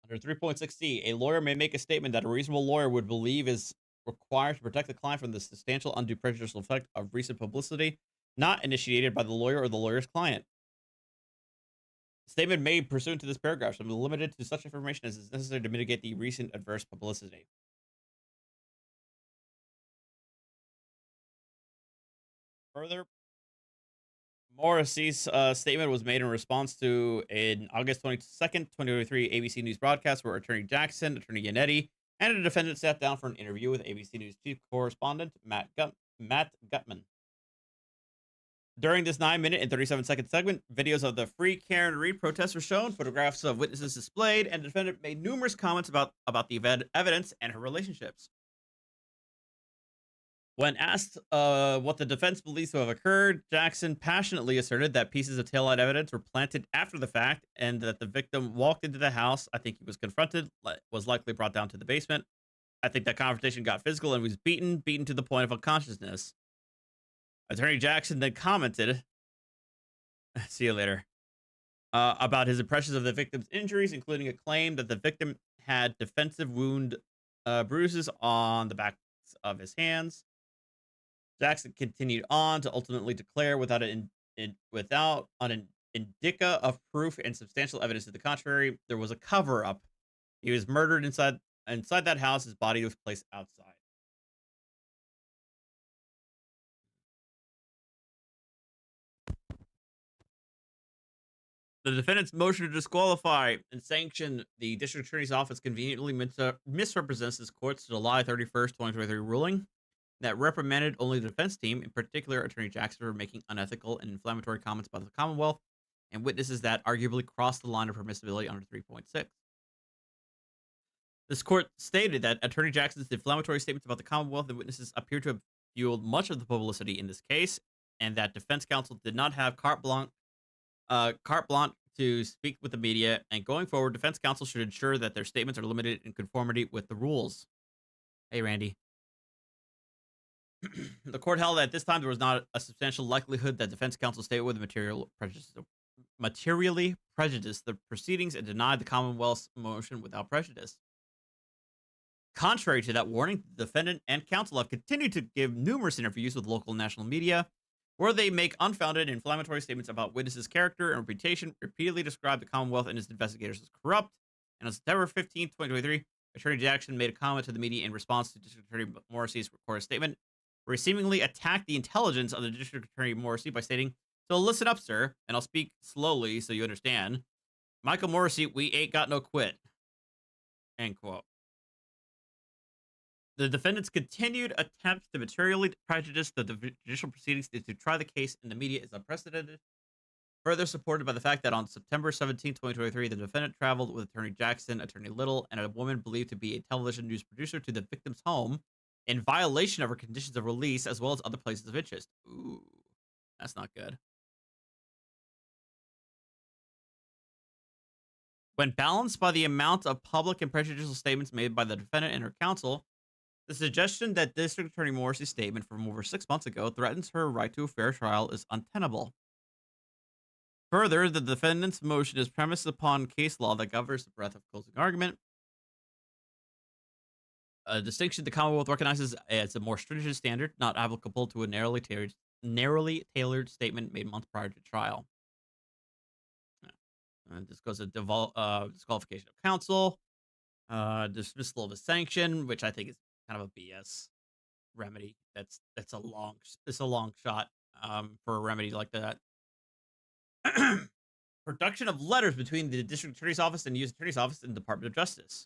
Speaker 4: Under 3.6c, a lawyer may make a statement that a reasonable lawyer would believe is required to protect the client from the substantial undue prejudicial effect of recent publicity not initiated by the lawyer or the lawyer's client. Statement made pursuant to this paragraph shall be limited to such information as is necessary to mitigate the recent adverse publicity. Further, Morrissey's statement was made in response to an August 22nd, 2023 ABC News broadcast where Attorney Jackson, Attorney Yannetti, and a defendant sat down for an interview with ABC News chief correspondent Matt Gutman. During this 9-minute and 37-second segment, videos of the Free Karen Reid protests were shown, photographs of witnesses displayed, and the defendant made numerous comments about the evidence and her relationships. When asked what the defense believes to have occurred, Jackson passionately asserted that pieces of taillight evidence were planted after the fact and that the victim walked into the house. I think he was confronted, was likely brought down to the basement. I think that confrontation got physical and was beaten to the point of unconsciousness. Attorney Jackson then commented, see you later, about his impressions of the victim's injuries, including a claim that the victim had defensive wound bruises on the backs of his hands. Jackson continued on to ultimately declare without an indicia of proof and substantial evidence to the contrary, there was a cover-up. He was murdered inside that house. His body was placed outside. The defendant's motion to disqualify and sanction the district attorney's office conveniently misrepresents this court's July 31st, 2023 ruling that reprimanded only the defense team, in particular Attorney Jackson, for making unethical and inflammatory comments about the Commonwealth and witnesses that arguably crossed the line of permissibility under 3.6. This court stated that Attorney Jackson's inflammatory statements about the Commonwealth and witnesses appear to have fueled much of the publicity in this case, and that defense counsel did not have carte blanche to speak with the media, and going forward, defense counsel should ensure that their statements are limited in conformity with the rules. Hey, Randy. The court held that at this time there was not a substantial likelihood that defense counsel statement would materially prejudice the proceedings and denied the Commonwealth's motion without prejudice. Contrary to that warning, the defendant and counsel have continued to give numerous interviews with local and national media where they make unfounded and inflammatory statements about witnesses' character and reputation, repeatedly describe the Commonwealth and its investigators as corrupt. And on September 15, 2023, Attorney Jackson made a comment to the media in response to District Attorney Morrissey's recorded statement, where he seemingly attacked the intelligence of the District Attorney Morrissey by stating, "So listen up, sir, and I'll speak slowly so you understand. Michael Morrissey, we ain't got no quit." End quote. The defendant's continued attempt to materially prejudice the judicial proceedings to try the case in the media is unprecedented, further supported by the fact that on September 17, 2023, the defendant traveled with Attorney Jackson, Attorney Little, and a woman believed to be a television news producer to the victim's home in violation of her conditions of release, as well as other places of interest. Ooh, that's not good. When balanced by the amount of public and prejudicial statements made by the defendant and her counsel, the suggestion that District Attorney Morrissey's statement from over 6 months ago threatens her right to a fair trial is untenable. Further, the defendant's motion is premised upon case law that governs the breadth of closing argument, a distinction the Commonwealth recognizes as a more stringent standard, not applicable to a narrowly tailored statement made months prior to trial. And this goes to disqualification of counsel, dismissal of a sanction, which I think is kind of a BS remedy. It's a long shot for a remedy like that. Production of letters between the District Attorney's Office and U.S. Attorney's Office and Department of Justice.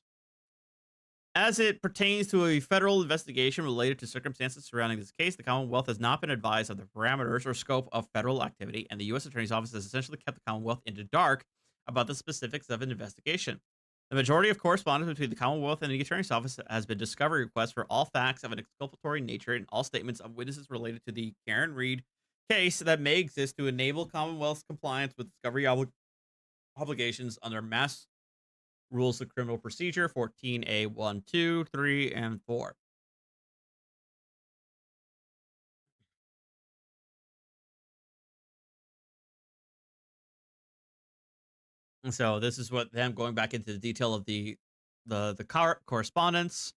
Speaker 4: As it pertains to a federal investigation related to circumstances surrounding this case, the Commonwealth has not been advised of the parameters or scope of federal activity, and the U.S. Attorney's Office has essentially kept the Commonwealth in the dark about the specifics of an investigation. The majority of correspondence between the Commonwealth and the Attorney's Office has been discovery requests for all facts of an exculpatory nature and all statements of witnesses related to the Karen Reid case that may exist to enable Commonwealth's compliance with discovery obligations under Mass Rules of Criminal Procedure 14A 1, 2, 3, and 4. And so this is what them going back into the detail of the correspondence,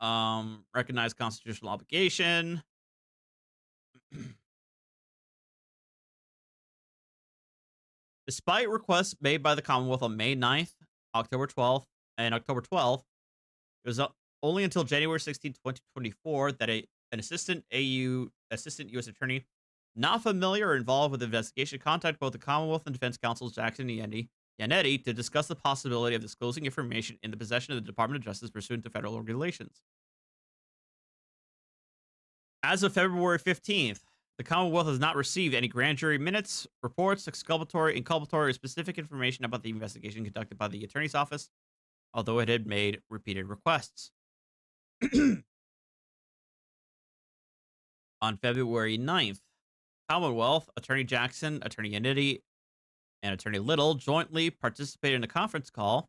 Speaker 4: recognized constitutional obligation. Despite requests made by the Commonwealth on May 9th, October 12th, and October 12th, it was only until January 16, 2024 that an assistant U.S. attorney not familiar or involved with the investigation contacted both the Commonwealth and Defense Counsel Jackson Yannetti to discuss the possibility of disclosing information in the possession of the Department of Justice pursuant to federal regulations. As of February 15th, the Commonwealth has not received any grand jury minutes, reports, exculpatory, inculpatory, or specific information about the investigation conducted by the Attorney's Office, although it had made repeated requests. On February 9th, Commonwealth, Attorney Jackson, Attorney Yannetti, and Attorney Little jointly participated in a conference call.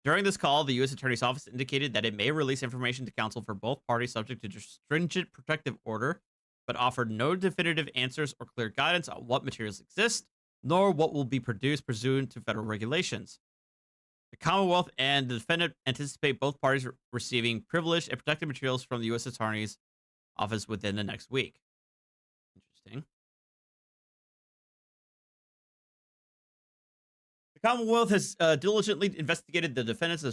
Speaker 4: During this call, the U.S. Attorney's Office indicated that it may release information to counsel for both parties subject to stringent protective order, but offered no definitive answers or clear guidance on what materials exist, nor what will be produced pursuant to federal regulations. The Commonwealth and the defendant anticipate both parties receiving privileged and protected materials from the U.S. Attorney's Office within the next week. Interesting. The Commonwealth has diligently investigated the defendant's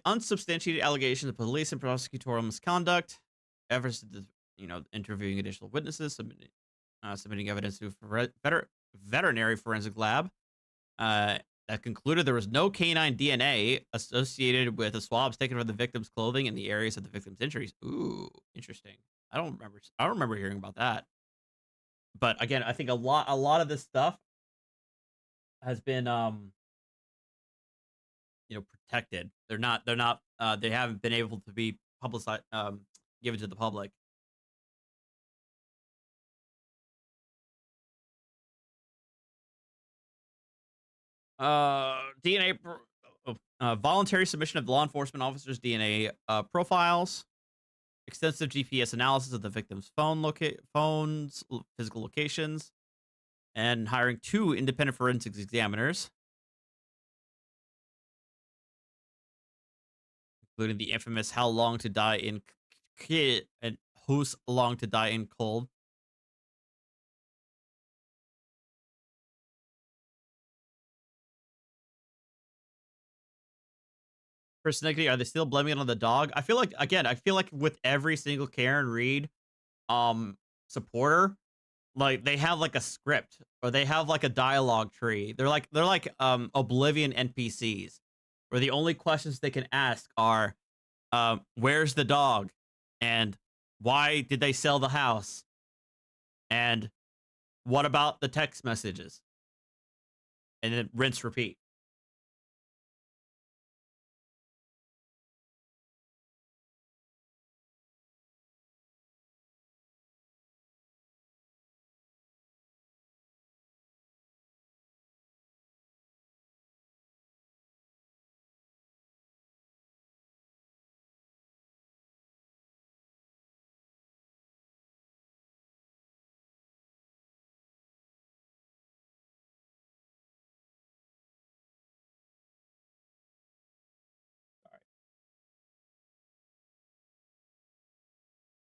Speaker 4: unsubstantiated allegations of police and prosecutorial misconduct, efforts to, interviewing additional witnesses, submitting evidence to a veterinary forensic lab that concluded there was no canine DNA associated with the swabs taken from the victim's clothing in the areas of the victim's injuries. Ooh, interesting. I don't remember hearing about that. But again, I think a lot of this stuff has been protected. They haven't been able to be publicized, given to the public. DNA voluntary submission of law enforcement officers' DNA profiles, extensive GPS analysis of the victim's phones, physical locations, and hiring 2 independent forensics examiners, including the infamous "How long to die in and "Who's long to die in cold." Persnickety, are they still blaming it on the dog? I feel like with every single Karen Reed supporter, like they have like a script or they have like a dialogue tree. They're like Oblivion NPCs, where the only questions they can ask are where's the dog? And why did they sell the house? And what about the text messages? And then rinse repeat.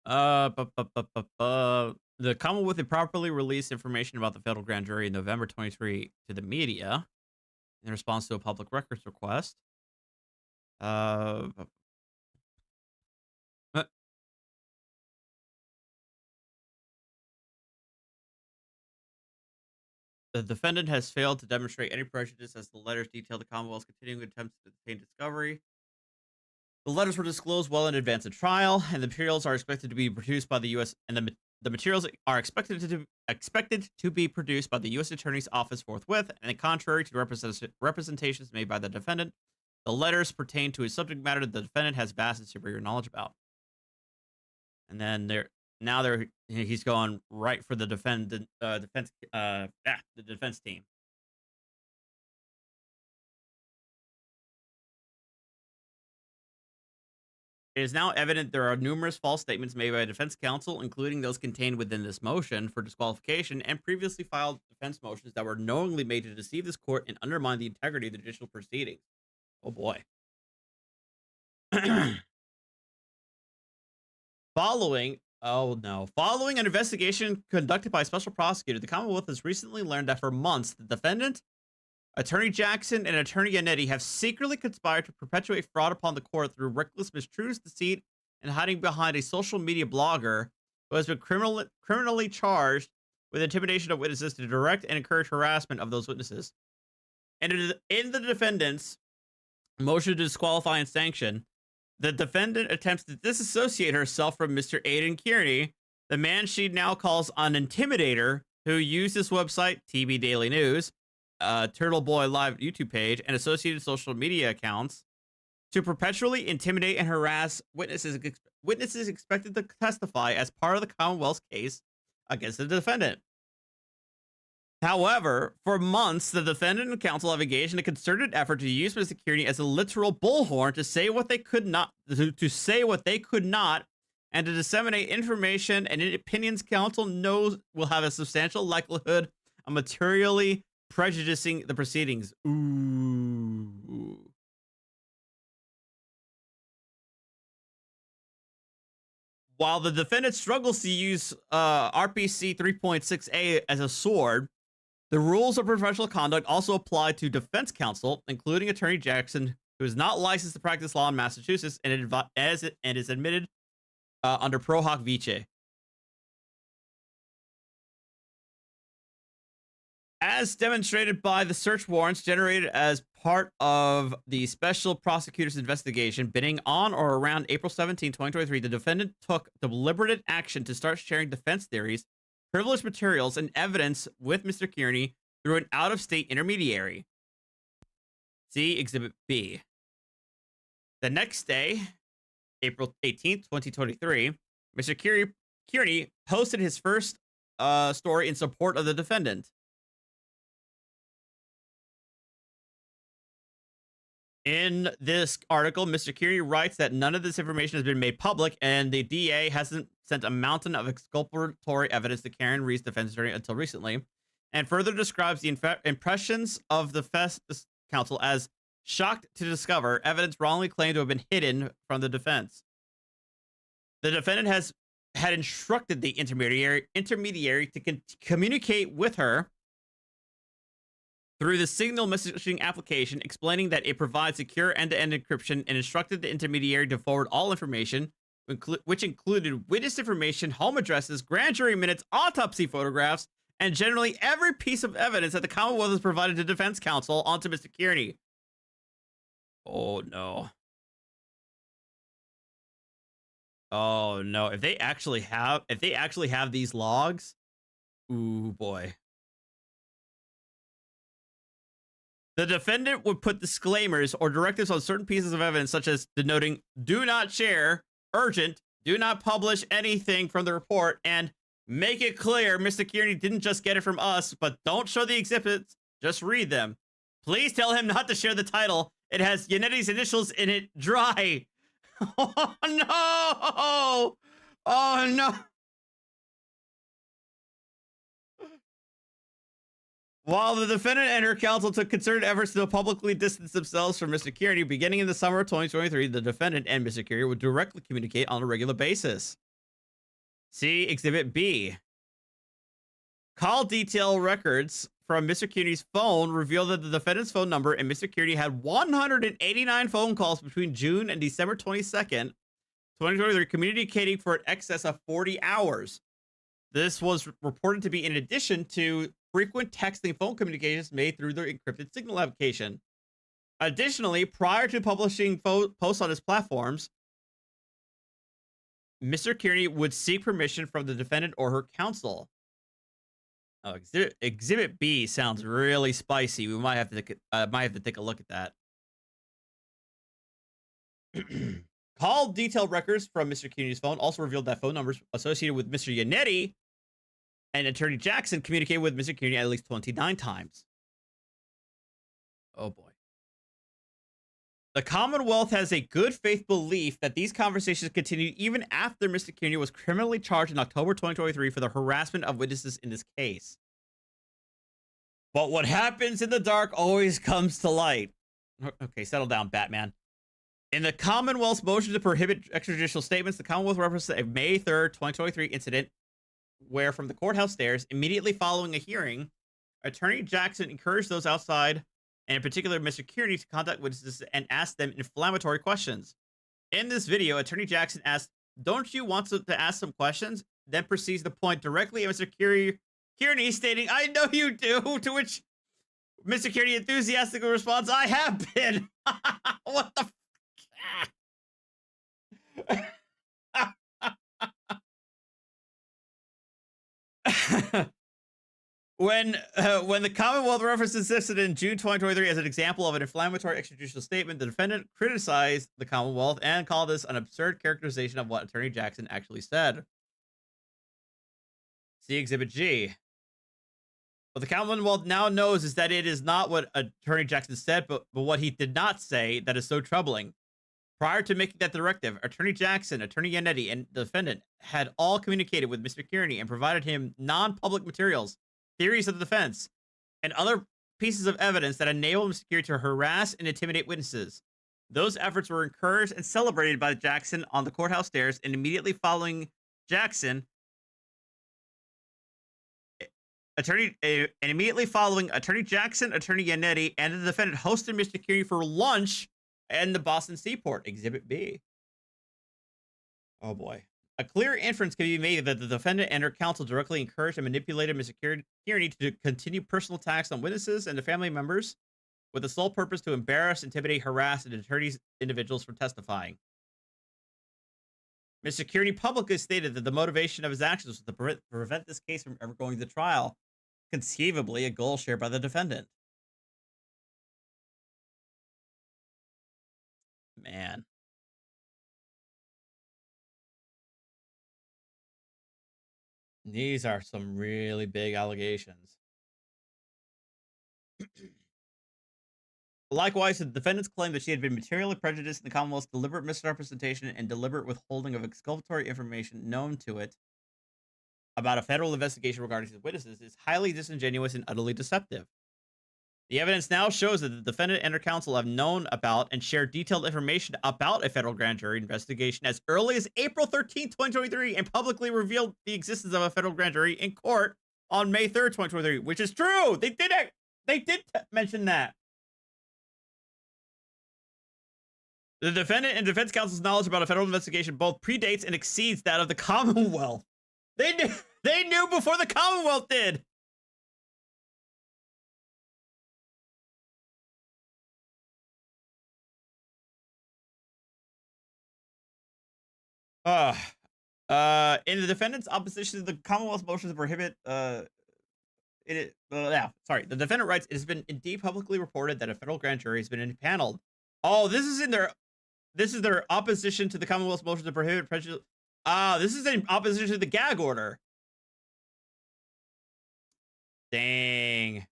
Speaker 4: The Commonwealth improperly released information about the federal grand jury in November 23 to the media in response to a public records request. The defendant has failed to demonstrate any prejudice as the letters detail the Commonwealth's continuing attempts to obtain discovery. The letters were disclosed well in advance of trial, and the materials are expected to be produced by the U.S. and the materials are expected to be produced by the U.S. Attorney's Office forthwith. And contrary to representations made by the defendant, the letters pertain to a subject matter that the defendant has vast and superior knowledge about. And then he's going right for the defense team. It is now evident there are numerous false statements made by defense counsel, including those contained within this motion for disqualification and previously filed defense motions that were knowingly made to deceive this court and undermine the integrity of the judicial proceedings. Oh boy. Following an investigation conducted by a special prosecutor, the Commonwealth has recently learned that for months, the defendant, Attorney Jackson, and Attorney Yannetti have secretly conspired to perpetuate fraud upon the court through reckless mistruths, deceit, and hiding behind a social media blogger who has been criminally charged with intimidation of witnesses to direct and encourage harassment of those witnesses. And in the defendant's motion to disqualify and sanction, the defendant attempts to disassociate herself from Mr. Aidan Kearney, the man she now calls an intimidator, who used his website, TB Daily News, Turtle Boy Live YouTube page, and associated social media accounts to perpetually intimidate and harass witnesses expected to testify as part of the Commonwealth's case against the defendant. However, for months, the defendant and counsel have engaged in a concerted effort to use Mr. Kearney as a literal bullhorn to say what they could not, and to disseminate information and opinions counsel knows will have a substantial likelihood of materially prejudicing the proceedings. Ooh. While the defendant struggles to use RPC 3.6a as a sword, the rules of professional conduct also apply to defense counsel, including Attorney Jackson, who is not licensed to practice law in Massachusetts and is admitted under Pro Hoc Vice. As demonstrated by the search warrants generated as part of the special prosecutor's investigation, beginning on or around April 17, 2023, the defendant took deliberate action to start sharing defense theories, privileged materials, and evidence with Mr. Kearney through an out-of-state intermediary. See Exhibit B. The next day, April 18th, 2023, Mr. Kearney posted his first story in support of the defendant. In this article, Mr. Kearney writes that none of this information has been made public, and the DA hasn't sent a mountain of exculpatory evidence to Karen Reed's defense attorney until recently, and further describes the impressions of the defense counsel as shocked to discover evidence wrongly claimed to have been hidden from the defense. The defendant had instructed the intermediary to communicate with her through the Signal messaging application, explaining that it provides secure end-to-end encryption, and instructed the intermediary to forward all information, which included witness information, home addresses, grand jury minutes, autopsy photographs, and generally every piece of evidence that the Commonwealth has provided to defense counsel onto Mr. Kearney. Oh no. Oh no. If they actually have these logs, ooh boy. The defendant would put disclaimers or directives on certain pieces of evidence, such as denoting "do not share," "urgent," "do not publish anything from the report," and "make it clear Mr. Kearney didn't just get it from us, but don't show the exhibits, just read them. Please tell him not to share the title. It has Yannetti's initials in it, dry." Oh no! Oh no! While the defendant and her counsel took concerted efforts to publicly distance themselves from Mr. Kearney, beginning in the summer of 2023, the defendant and Mr. Kearney would directly communicate on a regular basis. See Exhibit B. Call detail records from Mr. Kearney's phone reveal that the defendant's phone number and Mr. Kearney had 189 phone calls between June and December 22nd, 2023, communicating for an excess of 40 hours. This was reported to be in addition to frequent texting phone communications made through the encrypted Signal application. Additionally, prior to publishing posts on his platforms, Mr. Kearney would seek permission from the defendant or her counsel. Oh, Exhibit B sounds really spicy. We might have to take a look at that. Call detailed records from Mr. Kearney's phone also revealed that phone numbers associated with Mr. Yannetti and Attorney Jackson communicated with Mr. Kearney at least 29 times. Oh boy. The Commonwealth has a good faith belief that these conversations continued even after Mr. Kearney was criminally charged in October 2023 for the harassment of witnesses in this case. But what happens in the dark always comes to light. Okay, settle down, Batman. In the Commonwealth's motion to prohibit extrajudicial statements, the Commonwealth referenced a May 3rd, 2023 incident where, from the courthouse stairs, immediately following a hearing, Attorney Jackson encouraged those outside, and in particular Mr. Kearney, to contact witnesses and ask them inflammatory questions. In this video, Attorney Jackson asked, "Don't you want to ask some questions?" Then proceeds to point directly at Mr. Kearney, stating, "I know you do," to which Mr. Kearney enthusiastically responds, "I have been." What the When the Commonwealth references this in June 2023 as an example of an inflammatory extrajudicial statement, the defendant criticized the Commonwealth and called this an absurd characterization of what Attorney Jackson actually said. See Exhibit G. What the Commonwealth now knows is that it is not what Attorney Jackson said, but what he did not say that is so troubling. Prior to making that directive, Attorney Jackson, Attorney Yannetti, and the defendant had all communicated with Mr. Kearney and provided him non-public materials, theories of the defense, and other pieces of evidence that enabled Mr. Kearney to harass and intimidate witnesses. Those efforts were encouraged and celebrated by Jackson on the courthouse stairs, and immediately following Jackson, Attorney Jackson, Attorney Yannetti, and the defendant hosted Mr. Kearney for lunch in the Boston Seaport, Exhibit B. Oh boy. A clear inference can be made that the defendant and her counsel directly encouraged and manipulated Mr. Kearney to continue personal attacks on witnesses and the family members with the sole purpose to embarrass, intimidate, harass, and deter these individuals from testifying. Mr. Kearney publicly stated that the motivation of his actions was to prevent this case from ever going to trial, conceivably a goal shared by the defendant. Man. These are some really big allegations. Likewise, the defendants claimed that she had been materially prejudiced in the Commonwealth's deliberate misrepresentation and deliberate withholding of exculpatory information known to it about a federal investigation regarding these witnesses is highly disingenuous and utterly deceptive. The evidence now shows that the defendant and her counsel have known about and shared detailed information about a federal grand jury investigation as early as April 13th, 2023, and publicly revealed the existence of a federal grand jury in court on May 3rd, 2023, which is true. They did mention that. The defendant and defense counsel's knowledge about a federal investigation both predates and exceeds that of the Commonwealth. They knew before the Commonwealth did. In the defendant's opposition to the Commonwealth's motion to prohibit, the defendant writes, "It has been indeed publicly reported that a federal grand jury has been impaneled." Oh, this is their opposition to the Commonwealth's motion to prohibit prejudice. This is in opposition to the gag order. Dang.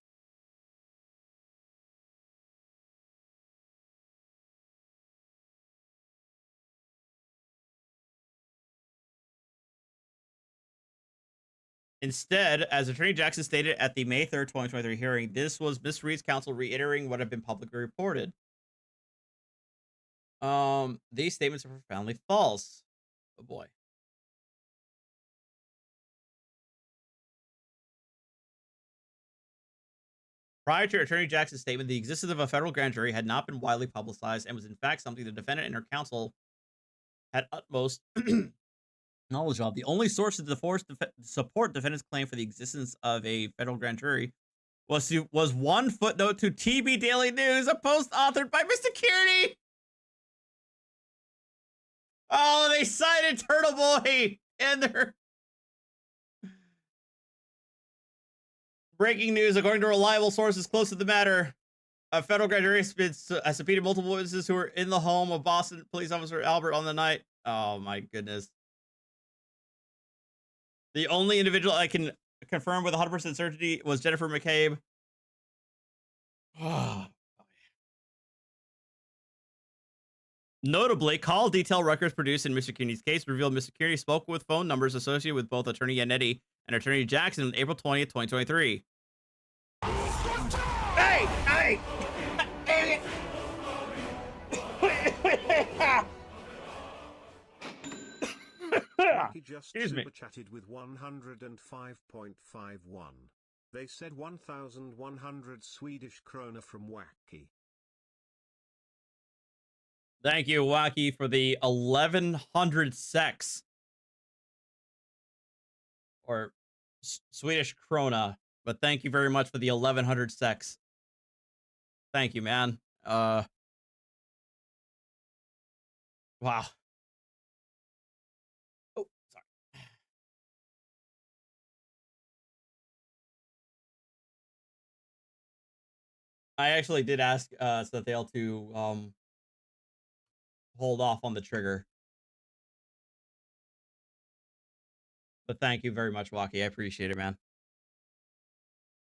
Speaker 4: Instead, as Attorney Jackson stated at the May 3rd, 2023 hearing, this was Ms. Reed's counsel reiterating what had been publicly reported. These statements are profoundly false. Oh boy. Prior to Attorney Jackson's statement, the existence of a federal grand jury had not been widely publicized and was in fact something the defendant and her counsel had utmost knowledge of. The only source of the force to support defendant's claim for the existence of a federal grand jury was one footnote to TB Daily News, a post authored by Mr. Kearney. Oh, they cited Turtle Boy in their breaking news. According to reliable sources close to the matter, a federal grand jury has subpoenaed multiple witnesses who were in the home of Boston police officer Albert on the night. Oh my goodness. The only individual I can confirm with 100% certainty was Jennifer McCabe. Notably, call detail records produced in Mr. Kearney's case revealed Mr. Kearney spoke with phone numbers associated with both Attorney Yannetti and Attorney Jackson on April 20th, 2023. Hey! Hey!
Speaker 12: He just
Speaker 4: Excuse me.
Speaker 12: super chatted with 105.51. They said 1,100 Swedish krona from Wacky.
Speaker 4: Thank you, Wacky, for the 1,100 sex. Or Swedish krona. But thank you very much for the 1,100 sex. Thank you, man. Wow. Oh, sorry. I actually did ask Sathail to hold off on the trigger. But thank you very much, Wacky. I appreciate it, man.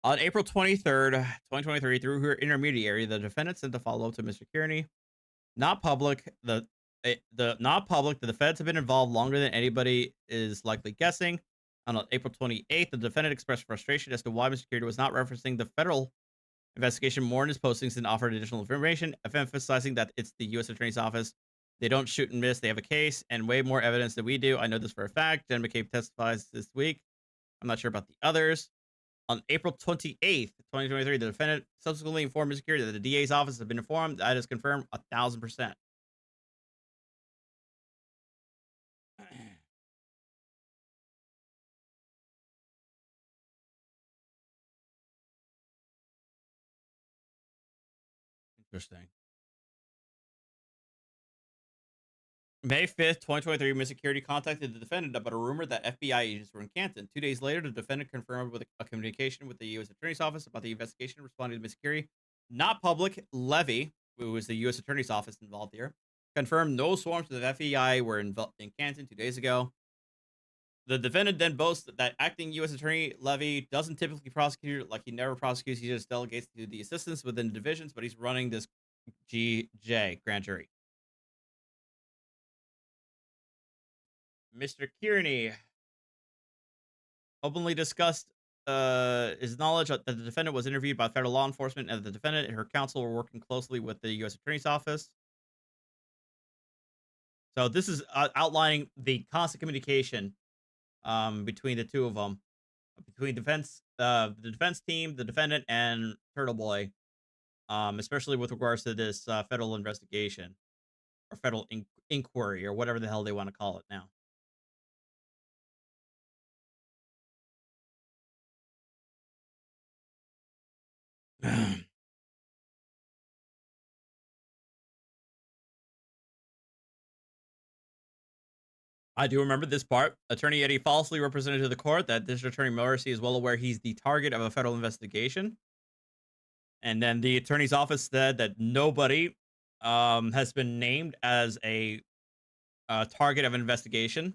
Speaker 4: On April 23rd, 2023, through her intermediary, the defendant sent a follow-up to Mr. Kearney. Not public. The not public. The defendants have been involved longer than anybody is likely guessing. On April 28th, the defendant expressed frustration as to why Mr. Kearney was not referencing the federal investigation more in his postings and offered additional information, emphasizing that it's the U.S. Attorney's Office. They don't shoot and miss. They have a case and way more evidence than we do. I know this for a fact. Jen McCabe testifies this week. I'm not sure about the others. On April 28th, 2023, the defendant subsequently informed Mr. Kearney that the DA's office has been informed. That is confirmed 1,000%. Interesting. May 5th, 2023, Mr. Kearney contacted the defendant about a rumor that FBI agents were in Canton. 2 days later, the defendant confirmed with a communication with the U.S. Attorney's Office about the investigation, responding to Mr. Kearney. Not public. Levy, who is the U.S. Attorney's Office involved here, confirmed no swarms of the FBI were involved in Canton 2 days ago. The defendant then boasts that acting U.S. Attorney Levy doesn't typically prosecute, like he never prosecutes, he just delegates to the assistants within the divisions, but he's running this GJ, grand jury. Mr. Kearney openly discussed his knowledge that the defendant was interviewed by federal law enforcement and the defendant and her counsel were working closely with the U.S. Attorney's Office. So this is outlining the constant communication between the two of them, between the defense team, the defendant, and Turtle Boy, especially with regards to this federal investigation or federal inquiry or whatever the hell they want to call it now. I do remember this part. Attorney Eddie falsely represented to the court that District Attorney Morrissey is well aware he's the target of a federal investigation. And then the attorney's office said that nobody has been named as a target of an investigation.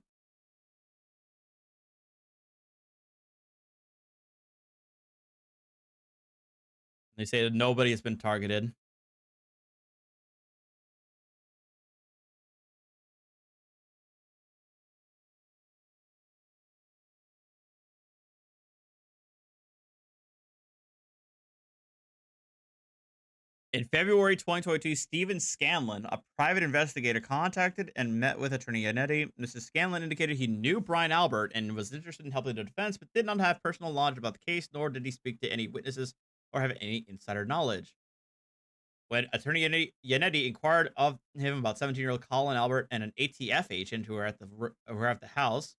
Speaker 4: They say that nobody has been targeted. In February 2022, Stephen Scanlon, a private investigator, contacted and met with Attorney Yannetti. Mr. Scanlon indicated he knew Brian Albert and was interested in helping the defense, but did not have personal knowledge about the case, nor did he speak to any witnesses or have any insider knowledge. When Attorney Yannetti inquired of him about 17-year-old Colin Albert and an ATF agent who were at the house,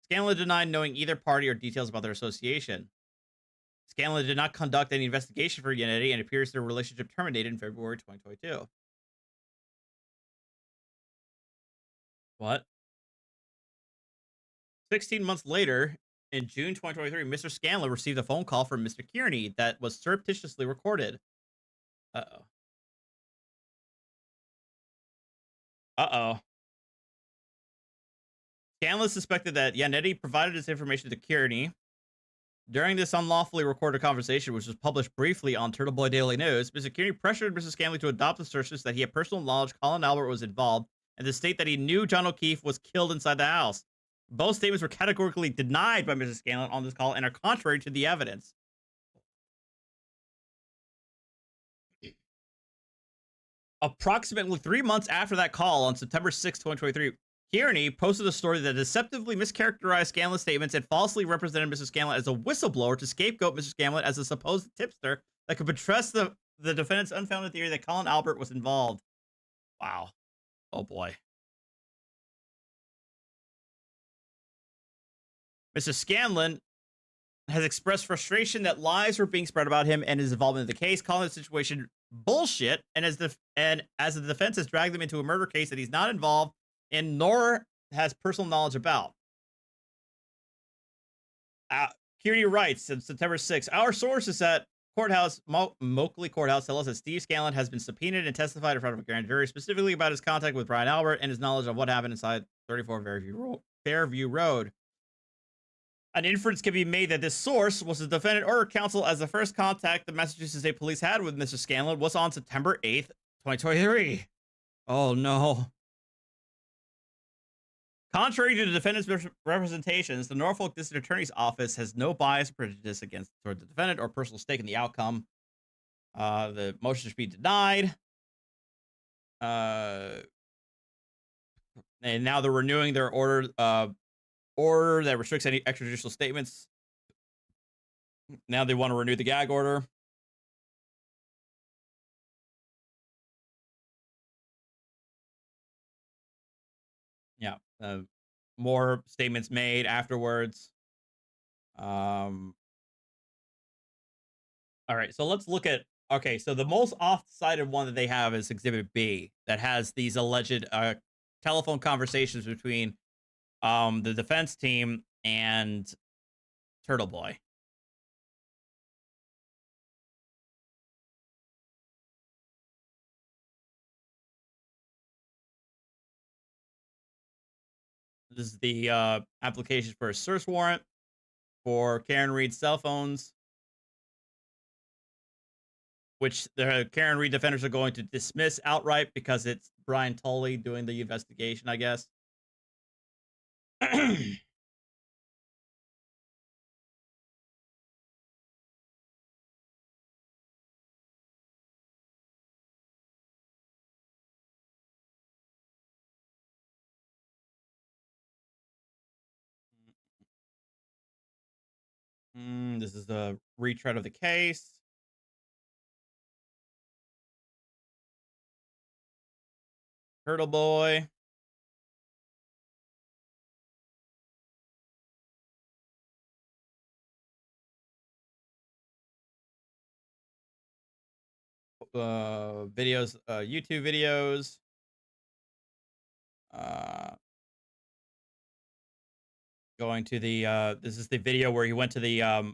Speaker 4: Scanlon denied knowing either party or details about their association. Scanlon did not conduct any investigation for Yannetti and appears their relationship terminated in February 2022. What? 16 months later, in June 2023, Mr. Scanlon received a phone call from Mr. Kearney that was surreptitiously recorded. Uh-oh. Uh-oh. Scanlon suspected that Yannetti provided this information to Kearney During this unlawfully recorded conversation, which was published briefly on Turtle Boy Daily News, Mr. Kearney pressured Mrs. Scanlon to adopt assertions that he had personal knowledge Colin Albert was involved and to state that he knew John O'Keefe was killed inside the house. Both statements were categorically denied by Mrs. Scanlon on this call and are contrary to the evidence. Approximately 3 months after that call, on September 6, 2023, Kearney posted a story that deceptively mischaracterized Scanlon's statements and falsely represented Mrs. Scanlon as a whistleblower to scapegoat Mrs. Scanlon as a supposed tipster that could buttress the defendant's unfounded theory that Colin Albert was involved. Wow. Oh boy. Mrs. Scanlon has expressed frustration that lies were being spread about him and his involvement in the case, calling the situation bullshit, and as the defense has dragged him into a murder case that he's not involved in nor has personal knowledge about. Kearney writes on September 6th, our sources at Moakley Courthouse tell us that Steve Scanlon has been subpoenaed and testified in front of a grand jury specifically about his contact with Brian Albert and his knowledge of what happened inside 34 Fairview Road. An inference can be made that this source was the defendant or counsel, as the first contact the Massachusetts State Police had with Mr. Scanlon was on September 8th, 2023. Oh no. Contrary to the defendant's representations, the Norfolk District Attorney's Office has no bias or prejudice toward the defendant or personal stake in the outcome. The motion should be denied. And now they're renewing their order that restricts any extrajudicial statements. Now they want to renew the gag order. Yeah. More statements made afterwards. All right, so let's look at, okay, so the most off-sided one that they have is Exhibit B that has these alleged telephone conversations between the defense team and Turtle Boy. This is the application for a search warrant for Karen Reed's cell phones, which the Karen Reed defenders are going to dismiss outright because it's Brian Tully doing the investigation, I guess. This is the retread of the case. Turtle Boy. Videos, YouTube videos. Going to the this is the video where he went to the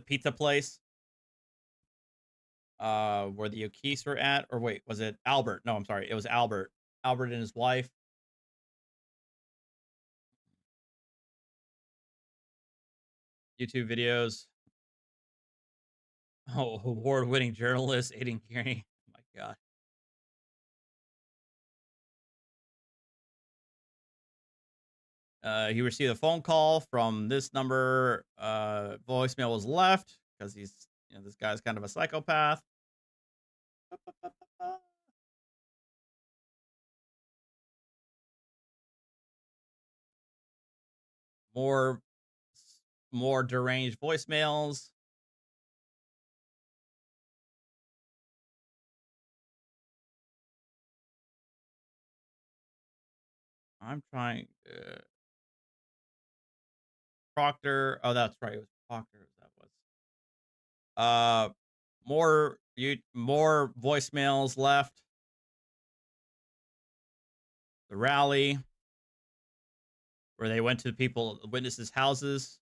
Speaker 4: pizza place where the O'Keefes were at, or wait, was it Albert? No, I'm sorry, it was Albert and his wife. YouTube videos. Oh, award-winning journalist Aiden Kearney. Oh my god. He received a phone call from this number. Voicemail was left because he's, you know, this guy's kind of a psychopath. More deranged voicemails. I'm trying. Proctor. Oh, that's right. It was Proctor. That was. More voicemails left. The rally where they went to witnesses' houses.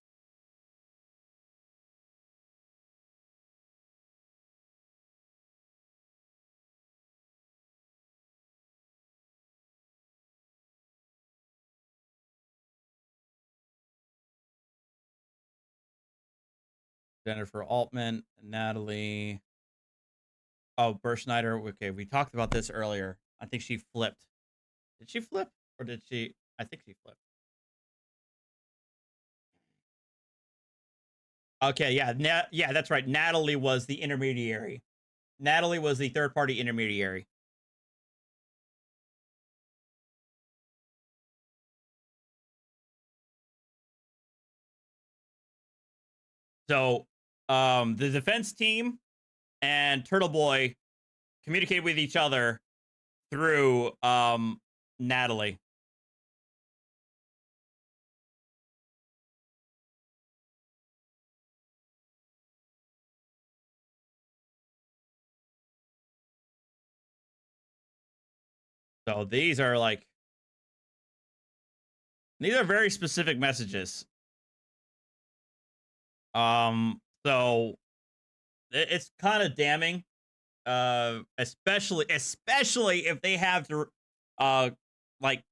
Speaker 4: Jennifer Altman, Natalie. Oh, Burr Schneider. Okay, we talked about this earlier. I think she flipped. Did she flip? Or did she? I think she flipped. Okay, yeah. Yeah, that's right. Natalie was the intermediary. Natalie was the third-party intermediary. So, the defense team and Turtle Boy communicate with each other through Natalie. So these are very specific messages. So it's kind of damning, especially if they have to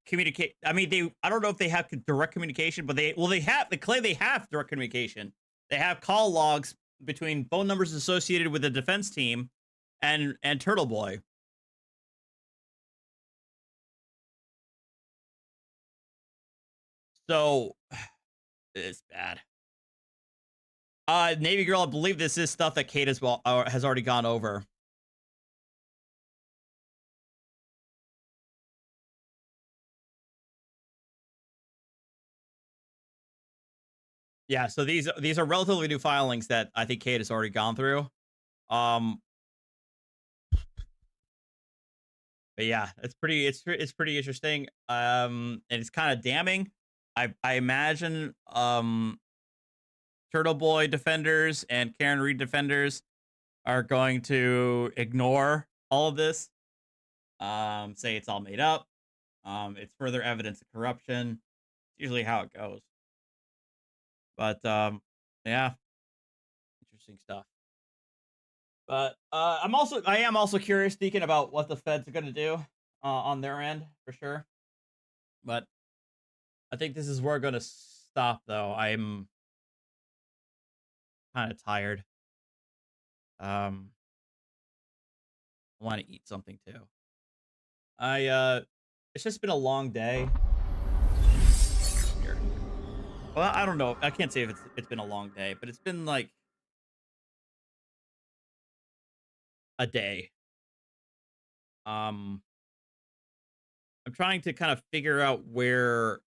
Speaker 4: communicate. I mean, I don't know if they have direct communication, but they claim they have direct communication. They have call logs between phone numbers associated with the defense team and Turtle Boy. So it's bad. Navy Girl, I believe this is stuff that Kate has already gone over. Yeah, so these are relatively new filings that I think Kate has already gone through. But yeah, it's pretty interesting. And it's kind of damning. I imagine Turtle Boy defenders and Karen Reed defenders are going to ignore all of this. Say it's all made up. It's further evidence of corruption. It's usually how it goes. But yeah, interesting stuff. But I am also curious, Deacon, about what the feds are going to do on their end for sure. But I think this is where we're going to stop, though. I'm kind of tired. I want to eat something too. It's just been a long day. Here. Well, I don't know. I can't say if it's been a long day, but it's been like a day. I'm trying to kind of figure out where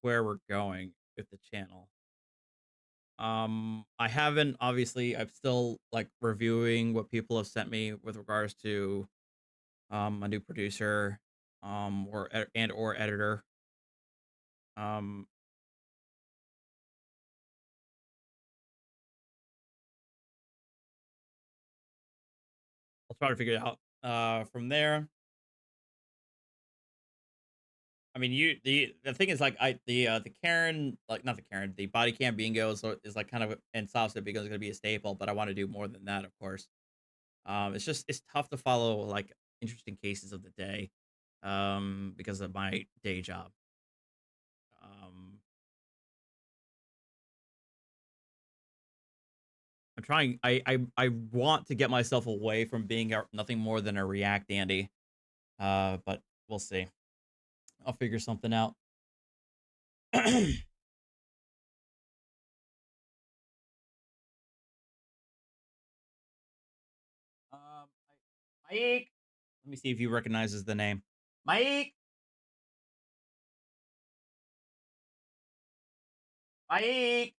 Speaker 4: we're going with the channel. I haven't, obviously, I'm still like reviewing what people have sent me with regards to a new producer or editor. I'll try to figure it out from there. I mean, the thing is, like, the Karen, like, not the Karen, the body cam bingo is like kind of, and sausage bingo is going to be a staple, but I want to do more than that, of course. It's tough to follow like interesting cases of the day because of my day job. I'm trying. I want to get myself away from being nothing more than a React Andy, but we'll see. I'll figure something out. Mike, let me see if he recognizes the name. Mike. Mike.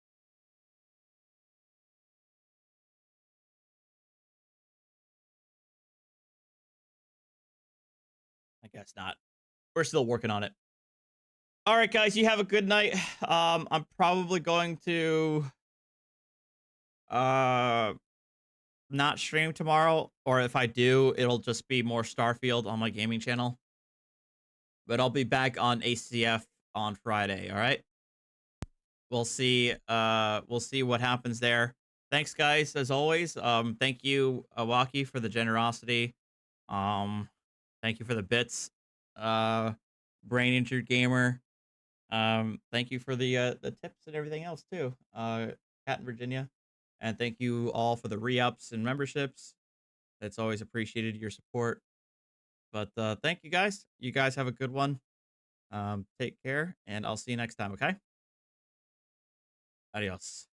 Speaker 4: I guess not. We're still working on it. All right, guys, you have a good night. I'm probably going to not stream tomorrow, or if I do, it'll just be more Starfield on my gaming channel. But I'll be back on ACF on Friday, all right? We'll see what happens there. Thanks, guys, as always. Thank you, Awaki, for the generosity. Thank you for the bits. Brain Injured Gamer. Thank you for the tips and everything else too, Kat in Virginia, and thank you all for the re-ups and memberships. It's always appreciated your support. But thank you guys. You guys have a good one. Take care, and I'll see you next time. Okay. Adios.